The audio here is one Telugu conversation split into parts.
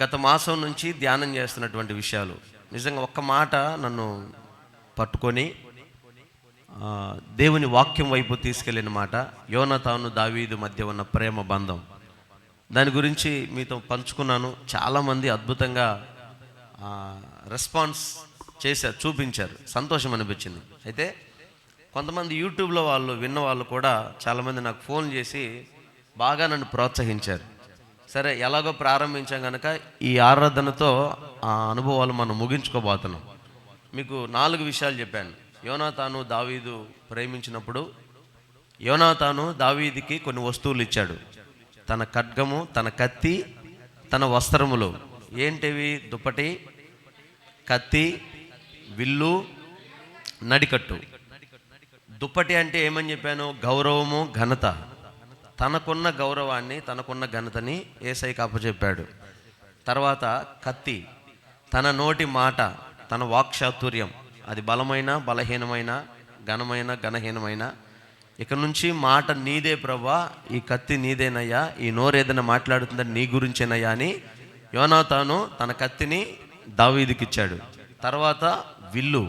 గత మాసం నుంచి ధ్యానం చేస్తున్నటువంటి విషయాలు నిజంగా ఒక్క మాట నన్ను పట్టుకొని దేవుని వాక్యం వైపు తీసుకెళ్ళిన మాట, యోనాతాను దావీదు మధ్య ఉన్న ప్రేమ బంధం. దాని గురించి మీతో పంచుకున్నాను. చాలామంది అద్భుతంగా రెస్పాన్స్ చేశారు, చూపించారు, సంతోషం అనిపించింది. అయితే కొంతమంది యూట్యూబ్లో వాళ్ళు విన్న వాళ్ళు కూడా చాలామంది నాకు ఫోన్ చేసి బాగా నన్ను ప్రోత్సహించారు. సరే, ఎలాగో ప్రారంభించాం కనుక ఈ ఆరాధనతో ఆ అనుభవాలు మనం ముగించుకోబోతున్నాం. మీకు 4 విషయాలు చెప్పాను. యోనాతాను దావీదు ప్రేమించినప్పుడు యోనాతాను దావీదుకి కొన్ని వస్తువులు ఇచ్చాడు. తన ఖడ్గము, తన కత్తి, తన వస్త్రములు. ఏంటివి? దుప్పటి, కత్తి, విల్లు, నడికట్టు. దుప్పటి అంటే ఏమని చెప్పాను? గౌరవము, ఘనత. తనకున్న గౌరవాన్ని, తనకున్న ఘనతని యేసయ్యకి అప్పచెప్పాడు. తర్వాత కత్తి, తన నోటి మాట, తన వాక్చాతుర్యం. అది బలమైన, బలహీనమైన, ఘనమైన, ఘనహీనమైన. ఇక నుంచి మాట నీదే ప్రభా, ఈ కత్తి నీదేనయ్యా, ఈ నోరు ఏదైనా మాట్లాడుతుందని నీ గురించేనయ్యా అని యోనాతాను తన కత్తిని దావీదుకి ఇచ్చాడు. తర్వాత విల్లు.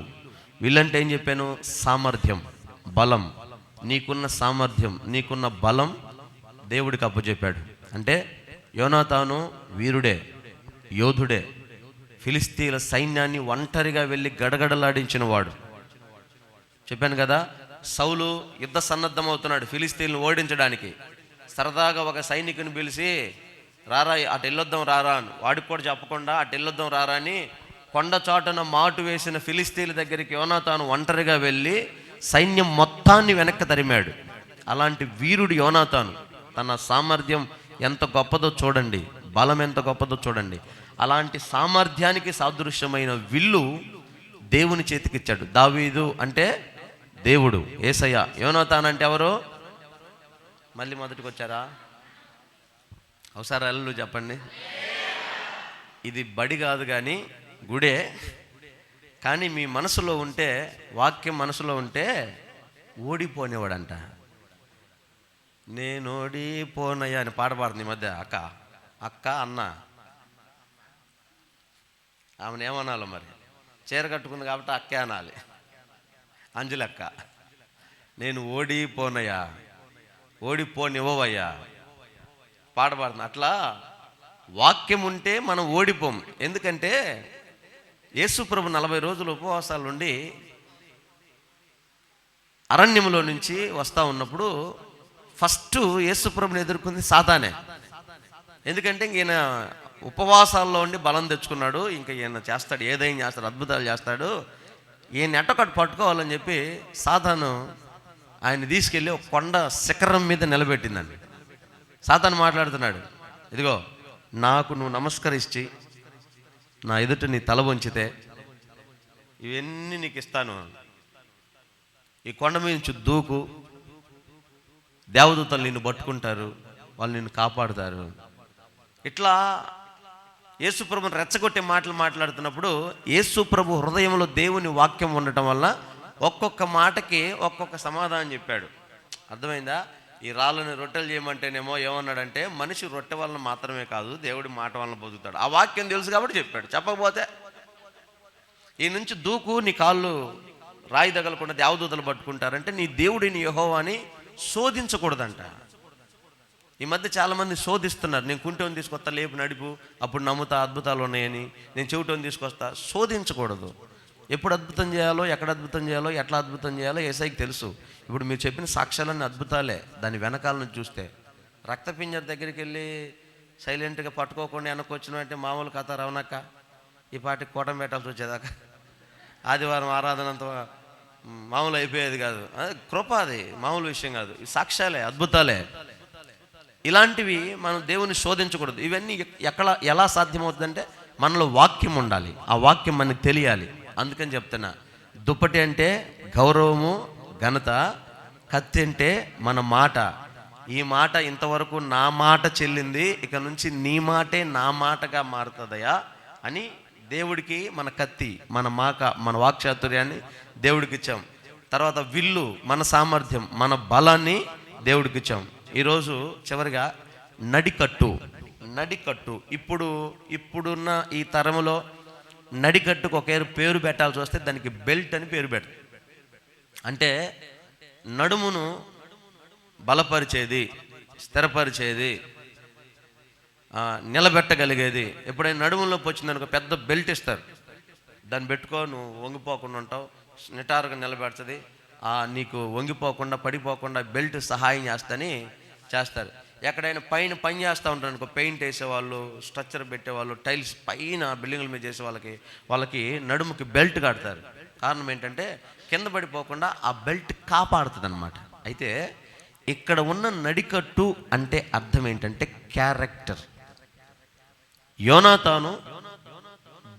విల్లంటే ఏం చెప్పాను? సామర్థ్యం, బలం. నీకున్న సామర్థ్యం, నీకున్న బలం దేవుడికి అప్పచెప్పాడు. అంటే యోనాతాను వీరుడే, యోధుడే. ఫిలిస్తీన్ల సైన్యాన్ని ఒంటరిగా వెళ్ళి గడగడలాడించిన వాడు. చెప్పాను కదా, సౌలు యుద్ధ సన్నద్ధమవుతున్నాడు ఫిలిస్తీన్లు ఓడించడానికి. సరదాగా ఒక సైనికుని పిలిచి, రారా అటు వెళ్ళొద్దాం రారా అని, వాడికి కూడా చెప్పకుండా అటు వెళ్ళొద్దాం రారా అని కొండ చాటున మాటు వేసిన ఫిలిస్తీన్ల దగ్గరికి యోనాతాను ఒంటరిగా వెళ్ళి సైన్యం మొత్తాన్ని వెనక్కి తరిమాడు. అలాంటి వీరుడు యోనాతాను. తన సామర్థ్యం ఎంత గొప్పదో చూడండి, బలం ఎంత గొప్పదో చూడండి. అలాంటి సామర్థ్యానికి సాదృశ్యమైన విల్లు దేవుని చేతికిచ్చాడు. దావీదు అంటే దేవుడు, యేసయ్య. యోనాతాను అంటే ఎవరు? మళ్ళీ మొదటికి వచ్చారా? ఒకసారి అల్లు చెప్పండి. ఇది బడి కాదు కానీ గుడే. కానీ మీ మనసులో ఉంటే, వాక్యం మనసులో ఉంటే ఓడిపోనేవాడంట. నేను ఓడిపోనయ్యా అని పాట పాడుతుంది ఈ మధ్య అక్క అన్న. ఆమెను ఏమనాలి మరి? చీర కట్టుకుంది కాబట్టి అక్కే అనాలి. అంజలక్క, నేను ఓడిపోనయ్యా, ఓడిపోనివ్వవయ్యా పాట పాడుతుంది. అట్లా వాక్యం ఉంటే మనం ఓడిపోం. ఎందుకంటే యేసుప్రభు 40 రోజులు ఉపవాసాలు ఉండి అరణ్యంలో నుంచి వస్తూ ఉన్నప్పుడు ఫస్ట్ యేసుప్రభుని ఎదుర్కొంది సాతానే. ఎందుకంటే ఈయన ఉపవాసాల్లో ఉండి బలం తెచ్చుకున్నాడు. ఇంకా ఈయన చేస్తాడు, ఏదైనా చేస్తాడు, అద్భుతాలు చేస్తాడు. ఈయన ఎట్టొకటి పట్టుకోవాలని చెప్పి సాతాను ఆయన తీసుకెళ్ళి ఒక కొండ శిఖరం మీద నిలబెట్టిందండి. సాతాను మాట్లాడుతున్నాడు, ఇదిగో నాకు నువ్వు నమస్కరించి నా ఎదుట నీ తల వంచితే ఇవన్నీ నీకు ఇస్తాను. ఈ కొండ మీద నుంచి దూకు, దేవదూతలు నిన్ను పట్టుకుంటారు, వాళ్ళు నిన్ను కాపాడుతారు. ఇట్లా యేసుప్రభుని రెచ్చగొట్టే మాటలు మాట్లాడుతున్నప్పుడు యేసుప్రభు హృదయంలో దేవుని వాక్యం ఉండటం వల్ల ఒక్కొక్క మాటకి ఒక్కొక్క సమాధానం చెప్పాడు. అర్థమైందా? ఈ రాళ్ళని రొట్టెలు చేయమంటేనేమో ఏమన్నాడంటే, మనిషి రొట్టె వలన మాత్రమే కాదు దేవుడి మాట వలన బతుకుతాడు. ఆ వాక్యం తెలుసు కాబట్టి చెప్పాడు. చెప్పకపోతే ఈ నుంచి దూకు, నీ కాళ్ళు రాయి తగలకుండా దేవదూతలు పట్టుకుంటారంటే నీ దేవుడిని యెహోవాని శోధించకూడదంట. ఈ మధ్య చాలామంది శోధిస్తున్నారు. నేను కుంటోని తీసుకొస్తా, లేపు నడిపు, అప్పుడు నమ్ముతా అద్భుతాలు ఉన్నాయని. నేను చెవిటోని తీసుకొస్తా. శోధించకూడదు. ఎప్పుడు అద్భుతం చేయాలో, ఎక్కడ అద్భుతం చేయాలో, ఎట్లా అద్భుతం చేయాలో యేసయ్యకి తెలుసు. ఇప్పుడు మీరు చెప్పిన సాక్ష్యాలన్నీ అద్భుతాలే. దాని వెనకాల నుంచి చూస్తే రక్తపింజర్ దగ్గరికి వెళ్ళి సైలెంట్గా పట్టుకోకుండా వెనక్కి వచ్చినట్టే మామూలు కథ రవనక్క. ఈ పాటికి కోటం పెట్టాల్సి వచ్చేదాకా ఆదివారం ఆరాధన అంత మామూలు అయిపోయేది కాదు. కృప, అది మామూలు విషయం కాదు. ఈ సాక్ష్యాలే, అద్భుతాలే. ఇలాంటివి మనం దేవుని శోధించకూడదు. ఇవన్నీ ఎలా సాధ్యమవుతుందంటే మనలో వాక్యం ఉండాలి. ఆ వాక్యం మనకు తెలియాలి. అందుకని చెప్తున్నా, దుప్పటి అంటే గౌరవము, ఘనత. కత్తి అంటే మన మాట. ఈ మాట ఇంతవరకు నా మాట చెల్లింది, ఇక నుంచి నీ మాటే నా మాటగా మారుతుందయా అని దేవుడికి మన కత్తి, మన వాక్చాతుర్యాన్ని దేవుడికి ఇచ్చాం. తర్వాత విల్లు, మన సామర్థ్యం, మన బలాన్ని దేవుడికి ఇచ్చాం. ఈరోజు చివరిగా నడికట్టు. నడికట్టు. ఇప్పుడున్న ఈ తరములో నడికట్టుకు ఒక పేరు పెట్టాల్సి వస్తే దానికి బెల్ట్ అని పేరు పెడతారు. అంటే నడుమును బలపరిచేది, స్థిరపరిచేది, నిలబెట్టగలిగేది. ఎప్పుడైనా నడుములో వచ్చిందనుకో పెద్ద బెల్ట్ ఇస్తారు, దాన్ని పెట్టుకో, నువ్వు వంగిపోకుండా ఉంటావు, నిటారుగా నిలబెడుతుంది, నీకు వంగిపోకుండా పడిపోకుండా బెల్ట్ సహాయం చేస్తారు. ఎక్కడైనా పైన పని చేస్తూ ఉంటారు అనుకో, పెయింట్ వేసేవాళ్ళు, స్ట్రక్చర్ పెట్టేవాళ్ళు, టైల్స్ పైన బిల్డింగ్ల మీద చేసే వాళ్ళకి నడుముకి బెల్ట్ కడతారు. కారణం ఏంటంటే కింద పడిపోకుండా ఆ బెల్ట్ కాపాడుతుంది అన్నమాట. అయితే ఇక్కడ ఉన్న నడికట్టు అంటే అర్థం ఏంటంటే క్యారెక్టర్. యోనాతాను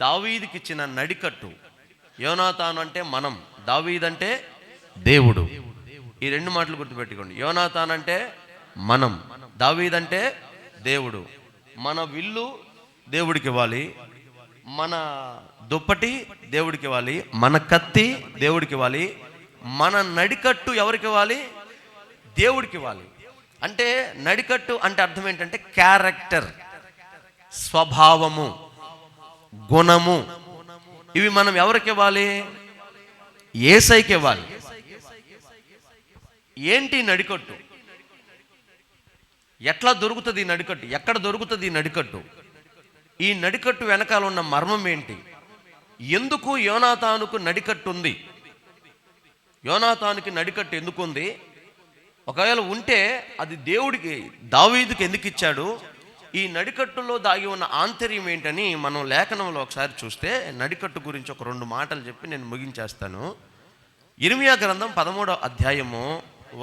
దావీదుకి ఇచ్చిన నడికట్టు. యోనాతాను అంటే మనం, దావీదు అంటే దేవుడు. ఈ రెండు మాటలు గుర్తుపెట్టుకోండి. యోనాతాను అంటే మనం, దావీదు అంటే దేవుడు. మన విల్లు దేవుడికి ఇవ్వాలి, మన దుప్పటి దేవుడికి ఇవ్వాలి, మన కత్తి దేవుడికి ఇవ్వాలి, మన నడికట్టు ఎవరికి ఇవ్వాలి? దేవుడికి ఇవ్వాలి. అంటే నడికట్టు అంటే అర్థం ఏంటంటే క్యారెక్టర్, స్వభావము, గుణము. ఇవి మనం ఎవరికి ఇవ్వాలి? యేసయ్యకి ఇవ్వాలి. ఏంటి నడికట్టు? ఎట్లా దొరుకుతుంది ఈ నడికట్టు? ఎక్కడ దొరుకుతుంది ఈ నడికట్టు? ఈ నడికట్టు వెనకాల ఉన్న మర్మం ఏంటి? ఎందుకు యోనాతానుకు నడికట్టు ఉంది? యోనాతానుకి నడికట్టు ఎందుకు ఉంది? ఒకవేళ ఉంటే అది దేవుడికి, దావీదుకి ఎందుకు ఇచ్చాడు? ఈ నడికట్టులో దాగి ఉన్న ఆంతర్యం ఏంటని మనం లేఖనంలో ఒకసారి చూస్తే, నడికట్టు గురించి ఒక 2 మాటలు చెప్పి నేను ముగించేస్తాను. ఇర్మియా గ్రంథం 13వ అధ్యాయము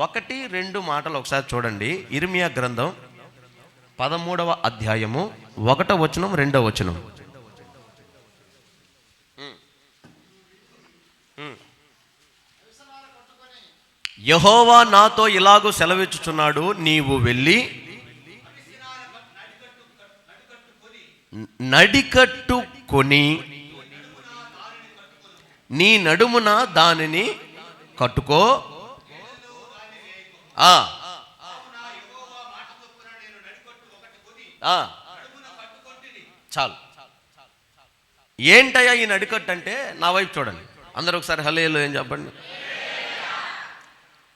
1-2 మాటలు ఒకసారి చూడండి. ఇర్మియా గ్రంథం 13వ అధ్యాయము 1వ వచనం 2వ వచనం. యెహోవా నాతో ఇలాగూ సెలవిచ్చుచున్నాడు, నీవు వెళ్ళి నడికట్టు కొని నీ నడుమున దానిని కట్టుకో. చాలు. ఏంటయ్యా ఈ నడికట్టు అంటే? నా వైపు చూడండి అందరూ ఒకసారి హల్లెలూయా ఏం చెప్పండి.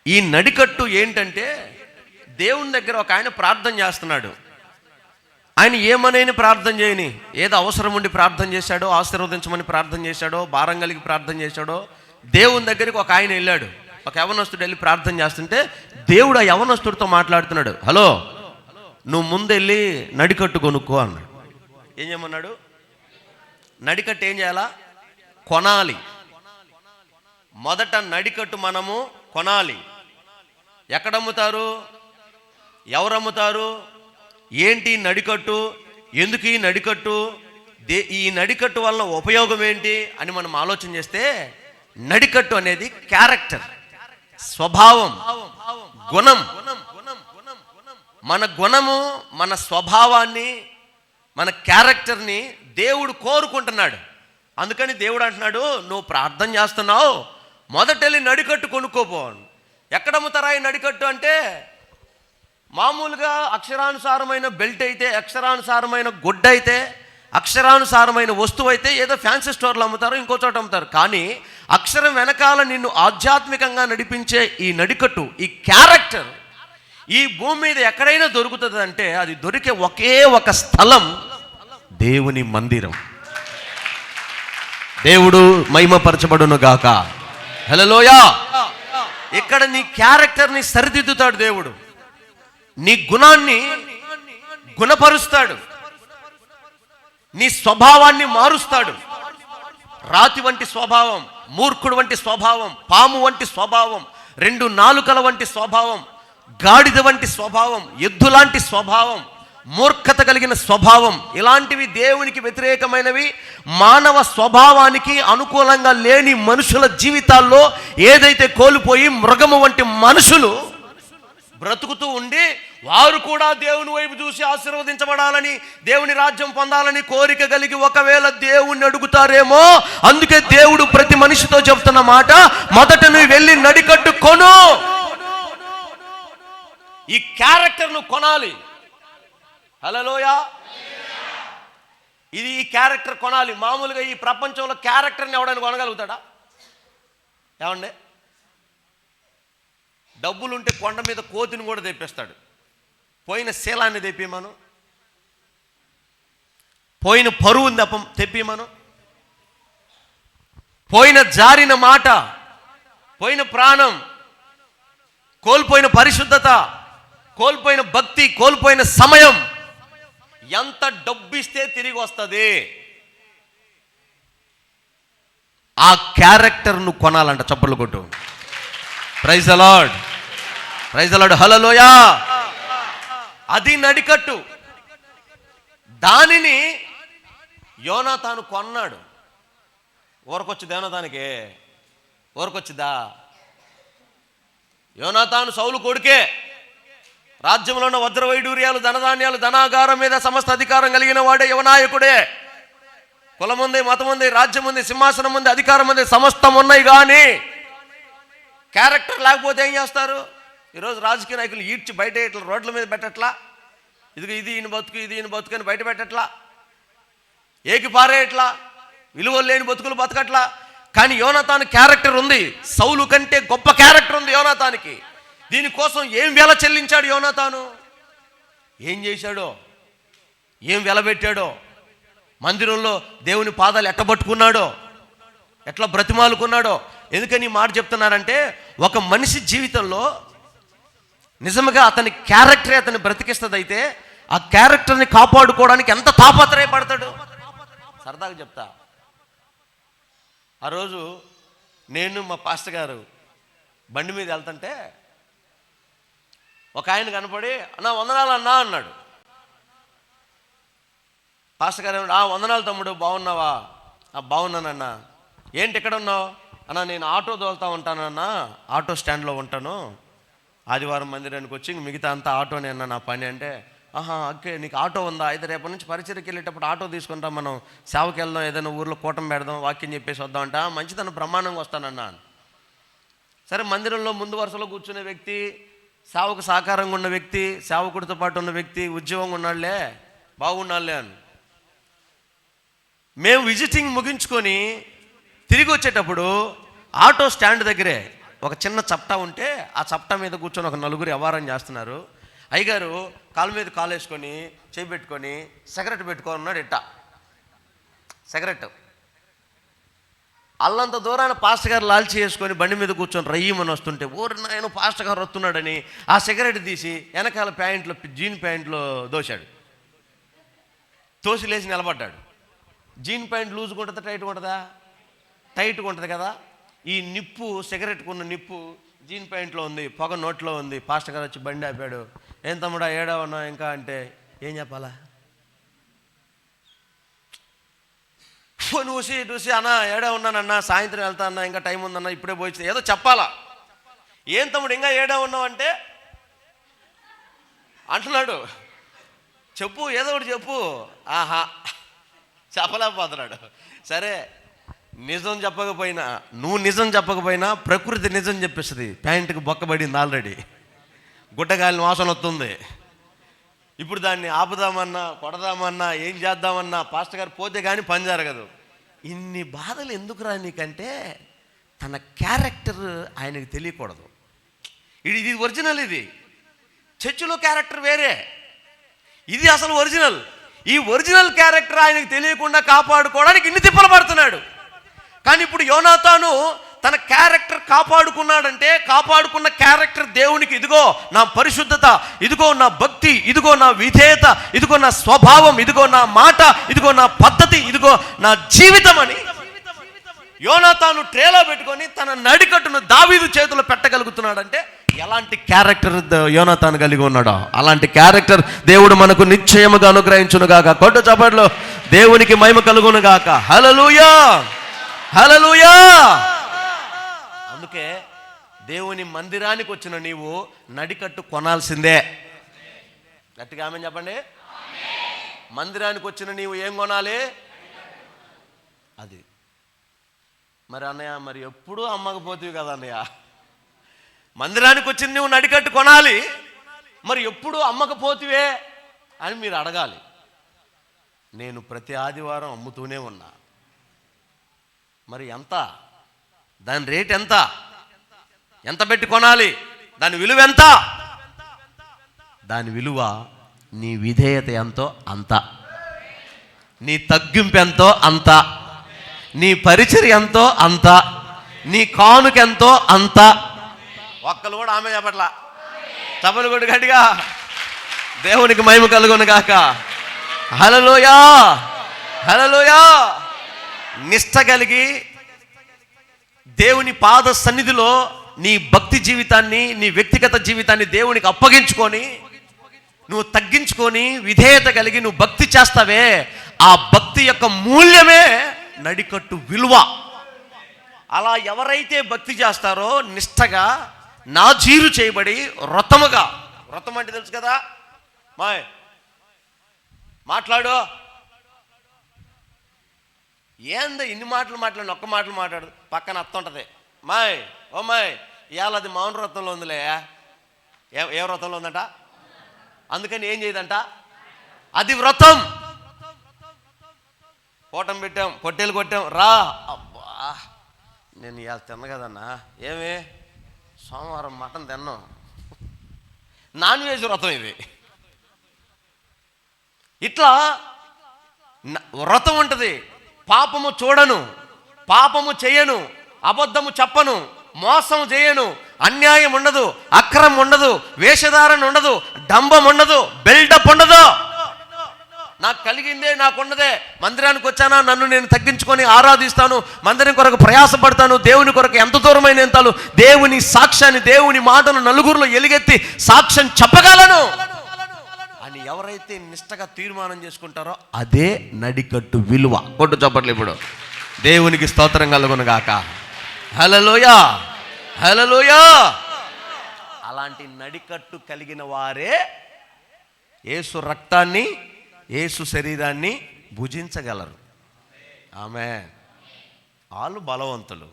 ఈ నడికట్టు ఏంటంటే, దేవుని దగ్గర ఒక ఆయన ప్రార్థన చేస్తున్నాడు. ఆయన ఏమనేని ప్రార్థన చేయని, ఏదో అవసరం ఉండి ప్రార్థన చేశాడో, ఆశీర్వదించమని ప్రార్థన చేశాడో, భారం కలిగి ప్రార్థన చేశాడో, దేవుని దగ్గరికి ఒక ఆయన వెళ్ళాడు. ఒక యవనస్తుడు వెళ్ళి ప్రార్థన చేస్తుంటే దేవుడు ఆ యవనస్తుడితో మాట్లాడుతున్నాడు. హలో, నువ్వు ముందెళ్ళి నడికట్టు కొనుక్కో అన్నాడు. ఏం చేయమన్నాడు? నడికట్టు ఏం చేయాలా? కొనాలి. మొదట నడికట్టు మనము కొనాలి. ఎక్కడ అమ్ముతారు? ఎవరు అమ్ముతారు? ఏంటి నడికట్టు? ఎందుకు ఈ నడికట్టు? ఈ నడికట్టు వల్ల ఉపయోగం ఏంటి అని మనం ఆలోచన చేస్తే, నడికట్టు అనేది క్యారెక్టర్, స్వభావం, గుణం. మన గుణము, మన స్వభావాన్ని, మన క్యారెక్టర్ని దేవుడు కోరుకుంటున్నాడు. అందుకని దేవుడు అంటున్నాడు, నువ్వు ప్రార్థన చేస్తున్నావు, మొదటెళ్ళి నడికట్టు కొనుక్కోపో. ఎక్కడ అమ్ముతారా ఈ నడికట్టు అంటే, మామూలుగా అక్షరానుసారమైన బెల్ట్ అయితే, అక్షరానుసారమైన గుడ్డ అయితే, అక్షరానుసారమైన వస్తువు అయితే ఏదో ఫ్యాన్సీ స్టోర్లో అమ్ముతారు, ఇంకో చోట అమ్ముతారు. కానీ అక్షరం వెనకాల నిన్ను ఆధ్యాత్మికంగా నడిపించే ఈ నడికట్టు, ఈ క్యారెక్టర్ ఈ భూమి మీద ఎక్కడైనా దొరుకుతుంది అంటే, అది దొరికే ఒకే ఒక స్థలం దేవుని మందిరం. దేవుడు మహిమపరచబడును గాక. హల్లెలూయా. ఇక్కడ నీ క్యారెక్టర్ని సరిదిద్దుతాడు దేవుడు, నీ గుణాన్ని గుణపరుస్తాడు, నీ స్వభావాన్ని మారుస్తాడు. రాతి వంటి స్వభావం, మూర్ఖుడు వంటి స్వభావం, పాము వంటి స్వభావం, 2 నాలుకల వంటి స్వభావం, గాడిద వంటి స్వభావం, ఎద్దు లాంటి స్వభావం, మూర్ఖత కలిగిన స్వభావం, ఇలాంటివి దేవునికి వ్యతిరేకమైనవి. మానవ స్వభావానికి అనుకూలంగా లేని మనుషుల జీవితాల్లో ఏదైతే కోల్పోయి మృగము వంటి మనుషులు బ్రతుకుతూ ఉండి, వారు కూడా దేవుని వైపు చూసి ఆశీర్వదించబడాలని, దేవుని రాజ్యం పొందాలని కోరిక కలిగి ఒకవేళ దేవుణ్ణి అడుగుతారేమో. అందుకే దేవుడు ప్రతి మనిషితో చెప్తున్న మాట, మొదట నువ్వు వెళ్ళి నడికట్టు కొను. ఈ క్యారెక్టర్ నువ్వు కొనాలి. హల్లెలూయా. ఇది ఈ క్యారెక్టర్ కొనాలి. మామూలుగా ఈ ప్రపంచంలో క్యారెక్టర్ని ఎవడైనా కొనగలుగుతాడా? ఏమండి, డబ్బులుంటే కొండ మీద కోతిని కూడా తెప్పిస్తాడు. పోయిన శీలాన్ని తెప్పిమను, పోయిన పరువుని తెప్పిమను, పోయిన జారిన మాట, పోయిన ప్రాణం, కోల్పోయిన పరిశుద్ధత, కోల్పోయిన భక్తి, కోల్పోయిన సమయం, ఎంత డబ్బిస్తే తిరిగి వస్తుంది? ఆ క్యారెక్టర్ను కొనాలంట. చప్పట్లు కొట్టు. Praise the lord, praise the lord, hallelujah. అది నడికట్టు. దానిని యోనాతాను కొన్నాడు. ఊరకొచ్చింది యోనాతానికి? ఊరకొచ్చిద్దా? యోనాతాను సౌలు కొడుకే. రాజ్యంలో ఉన్న వజ్రవైడూర్యాలు, ధనధాన్యాలు, ధనాగారం మీద సమస్త అధికారం కలిగిన వాడే యువనాయకుడే. కులం ఉంది, మతం ఉంది, రాజ్యం ఉంది, సింహాసనం ఉంది, అధికారం ఉంది, సమస్తం ఉన్నాయి. కానీ క్యారెక్టర్ లేకపోతే ఏం చేస్తారు? ఈరోజు రాజకీయ నాయకులు ఈడ్చి బయట ఇట్లా రోడ్ల మీద పెట్టట్లా, ఇది ఈయన బతుకు, ఇది ఈయన బతుకు అని బయట పెట్టట్లా, ఏకిపారేయట్లా, విలువలు లేని బతుకులు బతకట్లా. కానీ యోనాతాను క్యారెక్టర్ ఉంది. సౌలు కంటే గొప్ప క్యారెక్టర్ ఉంది యోనాతానికి. దీనికోసం ఏం వెల చెల్లించాడు యోనాతాను? ఏం చేశాడో, ఏం వెలబెట్టాడో, మందిరంలో దేవుని పాదాలు ఎట్టబట్టుకున్నాడో, ఎట్లా బ్రతిమాలుకున్నాడో. ఎందుకని మాట చెప్తున్నారంటే, ఒక మనిషి జీవితంలో నిజంగా అతని క్యారెక్టరే అతన్ని బ్రతికిస్తుంది. అయితే ఆ క్యారెక్టర్ని కాపాడుకోవడానికి ఎంత తాపత్రయపడతాడు. సరదాగా చెప్తా, ఆ రోజు నేను మా పాస్టర్ గారు బండి మీద వెళ్తుంటే ఒక ఆయన కనపడి, అన్నా వందనాలు అన్నా అన్నాడు. పాస్టర్ గారు ఏమన్నా, వందనాలు తమ్ముడు, బాగున్నావా? బాగున్నానన్నా. ఏంటి ఇక్కడ ఉన్నావు? అన్నా నేను ఆటో తోలుతా ఉంటానన్నా, ఆటో స్టాండ్లో ఉంటాను, ఆదివారం మందిరానికి వచ్చి మిగతా అంతా ఆటోనే అన్నా నా పని. అంటే ఓకే, నీకు ఆటో ఉందా? అయితే రేపటి నుంచి పరిచయకి వెళ్ళేటప్పుడు ఆటో తీసుకుంటాం, మనం సేవకి వెళ్దాం, ఏదైనా ఊర్లో కూటమి పెడదాం, వాక్యం చెప్పేసి వద్దామంట. మంచిదన్న బ్రహ్మాండంగా వస్తానన్నా. సరే, మందిరంలో ముందు వరుసలో కూర్చునే వ్యక్తి, సేవకు సహకారంగా ఉన్న వ్యక్తి, సేవకుడితో పాటు ఉన్న వ్యక్తి ఉద్యోగంగా ఉన్నాళ్లే, బాగున్నాళ్లే అని. మేము విజిటింగ్ ముగించుకొని తిరిగి వచ్చేటప్పుడు ఆటో స్టాండ్ దగ్గరే ఒక చిన్న చప్టా ఉంటే, ఆ చప్టా మీద కూర్చొని ఒక నలుగురు వ్యవహారం చేస్తున్నారు. అయ్యగారు కాలు మీద కాలు వేసుకొని చేయి పెట్టుకొని సిగరెట్ పెట్టుకొని ఉన్నాడు. సిగరెట్ అల్లంత దూరాన పాస్టర్ గారు లాల్చి వేసుకొని బండి మీద కూర్చొని రయ్యమని వస్తుంటే, ఊరి నాయన పాస్టర్ గారు వస్తున్నాడని ఆ సిగరెట్ తీసి వెనకాల ప్యాంట్లో, జీన్ ప్యాంట్లో దోశాడు. తోసి లేచి నిలబడ్డాడు. జీన్ ప్యాంట్ లూజ్గా ఉంటుందా, టైట్గా ఉంటుందా? టైట్గా ఉంటుంది కదా. ఈ నిప్పు, సిగరెట్కు ఉన్న నిప్పు జీన్ ప్యాంట్లో ఉంది, పొగ నోట్లో ఉంది. పాస్టర్ గారు వచ్చి బండి ఆపాడు. ఏం తమ్ముడా, ఏడా ఉన్నా ఇంకా అంటే, ఏం చెప్పాలా? చూసి అన్నా ఏడా ఉన్నానన్నా, సాయంత్రం వెళ్తా అన్నా, ఇంకా టైం ఉందన్నా, ఇప్పుడే పోయి ఏదో చెప్పాలా. ఏం తమ్ముడు ఇంకా ఏడా ఉన్నావు అంటే అంటున్నాడు. చెప్పు, ఏదో ఒకటి చెప్పు. చెప్పలేకపోతున్నాడు. సరే, నిజం చెప్పకపోయినా, నువ్వు నిజం చెప్పకపోయినా ప్రకృతి నిజం చెప్పేస్తుంది. ప్యాంటుకి బొక్కబడింది ఆల్రెడీ, గుట్టగాలిన వాసన వస్తుంది. ఇప్పుడు దాన్ని ఆపుదామన్నా, కొడదామన్నా, ఏం చేద్దామన్నా పాస్టర్ గారు పోతే కానీ పని జరగదు. ఇన్ని బాధలు ఎందుకురా నీకంటే, తన క్యారెక్టర్ ఆయనకు తెలియకూడదు. ఇది ఒరిజినల్. ఇది చర్చిలో క్యారెక్టర్ వేరే, ఇది అసలు ఒరిజినల్. ఈ ఒరిజినల్ క్యారెక్టర్ ఆయనకు తెలియకుండా కాపాడుకోవడానికి ఇన్ని తిప్పలు పడుతున్నాడు. కానీ ఇప్పుడు యోనాతాను తన క్యారెక్టర్ కాపాడుకున్నాడంటే, కాపాడుకున్న క్యారెక్టర్ దేవునికి, ఇదిగో నా పరిశుద్ధత, ఇదిగో నా భక్తి, ఇదిగో నా విధేయత, ఇదిగో నా స్వభావం, ఇదిగో నా మాట, ఇదిగో నా పద్ధతి, ఇదిగో నా జీవితం అని యోనాతాను ట్రేలో పెట్టుకొని తన నడికట్టును దావీదు చేతిలో పెట్టగలుగుతున్నాడంటే ఎలాంటి క్యారెక్టర్ యోనాతాను కలిగి ఉన్నాడో అలాంటి క్యారెక్టర్ దేవుడు మనకు నిశ్చయముగా అనుగ్రహించునుగాక. కొట్టు చప్పట్లు, దేవునికి మహిమ కలుగునుగాక. హల్లెలూయా, హల్లెలూయా. అందుకే దేవుని మందిరానికి వచ్చిన నీవు నడికట్టు కొనాల్సిందే. గట్టిగా ఆమేన్ చెప్పండి. మందిరానికి వచ్చిన నీవు ఏం కొనాలి? అది. మరి అన్నయ్య, మరి ఎప్పుడూ అమ్మకపోతేవి కదా అన్నయ్య. మందిరానికి వచ్చింది నువ్వు నడికట్టు కొనాలి, మరి ఎప్పుడు అమ్మకపోతివే అని మీరు అడగాలి. నేను ప్రతి ఆదివారం అమ్ముతూనే ఉన్నా. మరి ఎంత? దాని రేట్ ఎంత? ఎంత పెట్టి కొనాలి? దాని విలువ ఎంత? దాని విలువ నీ విధేయత ఎంతో అంత, నీ తగ్గింపు ఎంతో అంత, నీ పరిచర్య ఎంతో అంత, నీ కానుకెంతో అంత. ఒక్కరు కూడా ఆమె చెప్పట్లా. చపలు కొడు గట్టిగా. దేవునికి మహిమ కలుగును గాక. హల్లెలూయా, హల్లెలూయా. నిష్ఠ కలిగి దేవుని పాద సన్నిధిలో నీ భక్తి జీవితాన్ని, నీ వ్యక్తిగత జీవితాన్ని దేవునికి అప్పగించుకొని, నువ్వు తగ్గించుకొని విధేయత కలిగి నువ్వు భక్తి చేస్తావే, ఆ భక్తి యొక్క మూల్యమే నడికట్టు విలువ. అలా ఎవరైతే భక్తి చేస్తారో నిష్ఠగా, నాజీరు చేయబడి వ్రతముగా, వ్రతం అంటే తెలుసు కదా, మాయ్ మాట్లాడు, ఏందో ఇన్ని మాటలు మాట్లాడు, ఒక్క మాటలు మాట్లాడు, పక్కన అత్త ఉంటుంది, మాయ్ ఓ మాయ్ ఇవాళ అది మౌన వ్రతంలో ఉందిలే. ఏ వ్రతంలో ఉందంట? అందుకని ఏం చేయదంట? అది వ్రతం. కోటం పెట్టాం, పొట్టేలు కొట్టాం, రా. అబ్బా, నేను ఇవాళ తిన్న కదన్నా. ఏమి సోమవారం మటన్ తిన్నాం. నాన్ వెజ్ వ్రతం ఇది. ఇట్లా వ్రతం ఉంటుంది. పాపము చూడను, పాపము చేయను, అబద్ధము చెప్పను, మోసం చేయను, అన్యాయం ఉండదు, అక్రమం ఉండదు, వేషధారణ ఉండదు, డంబం ఉండదు, బిల్డప్ ఉండదు. నాకు కలిగిందే నాకున్నదే. మందిరానికి వచ్చానా, నన్ను నేను తగ్గించుకొని ఆరాధిస్తాను, మందిరం కొరకు ప్రయాసపడతాను, దేవుని కొరకు ఎంత దూరమైన ఎంతాలు దేవుని సాక్ష్యాన్ని, దేవుని మాటను నలుగురిలో ఎలుగెత్తి సాక్ష్యం చెప్పగలను అని ఎవరైతే నిష్టగా తీర్మానం చేసుకుంటారో అదే నడికట్టు విలువ. కొట్టు చప్పట్లు ఇప్పుడు. దేవునికి స్తోత్రం కలుగును గాక. హల్లెలూయా, హల్లెలూయా. అలాంటి నడికట్టు కలిగిన వారే యేసు రక్తాన్ని, యేసు శరీరాన్ని భుజించగలరు. ఆమేన్. వాళ్ళు బలవంతులు,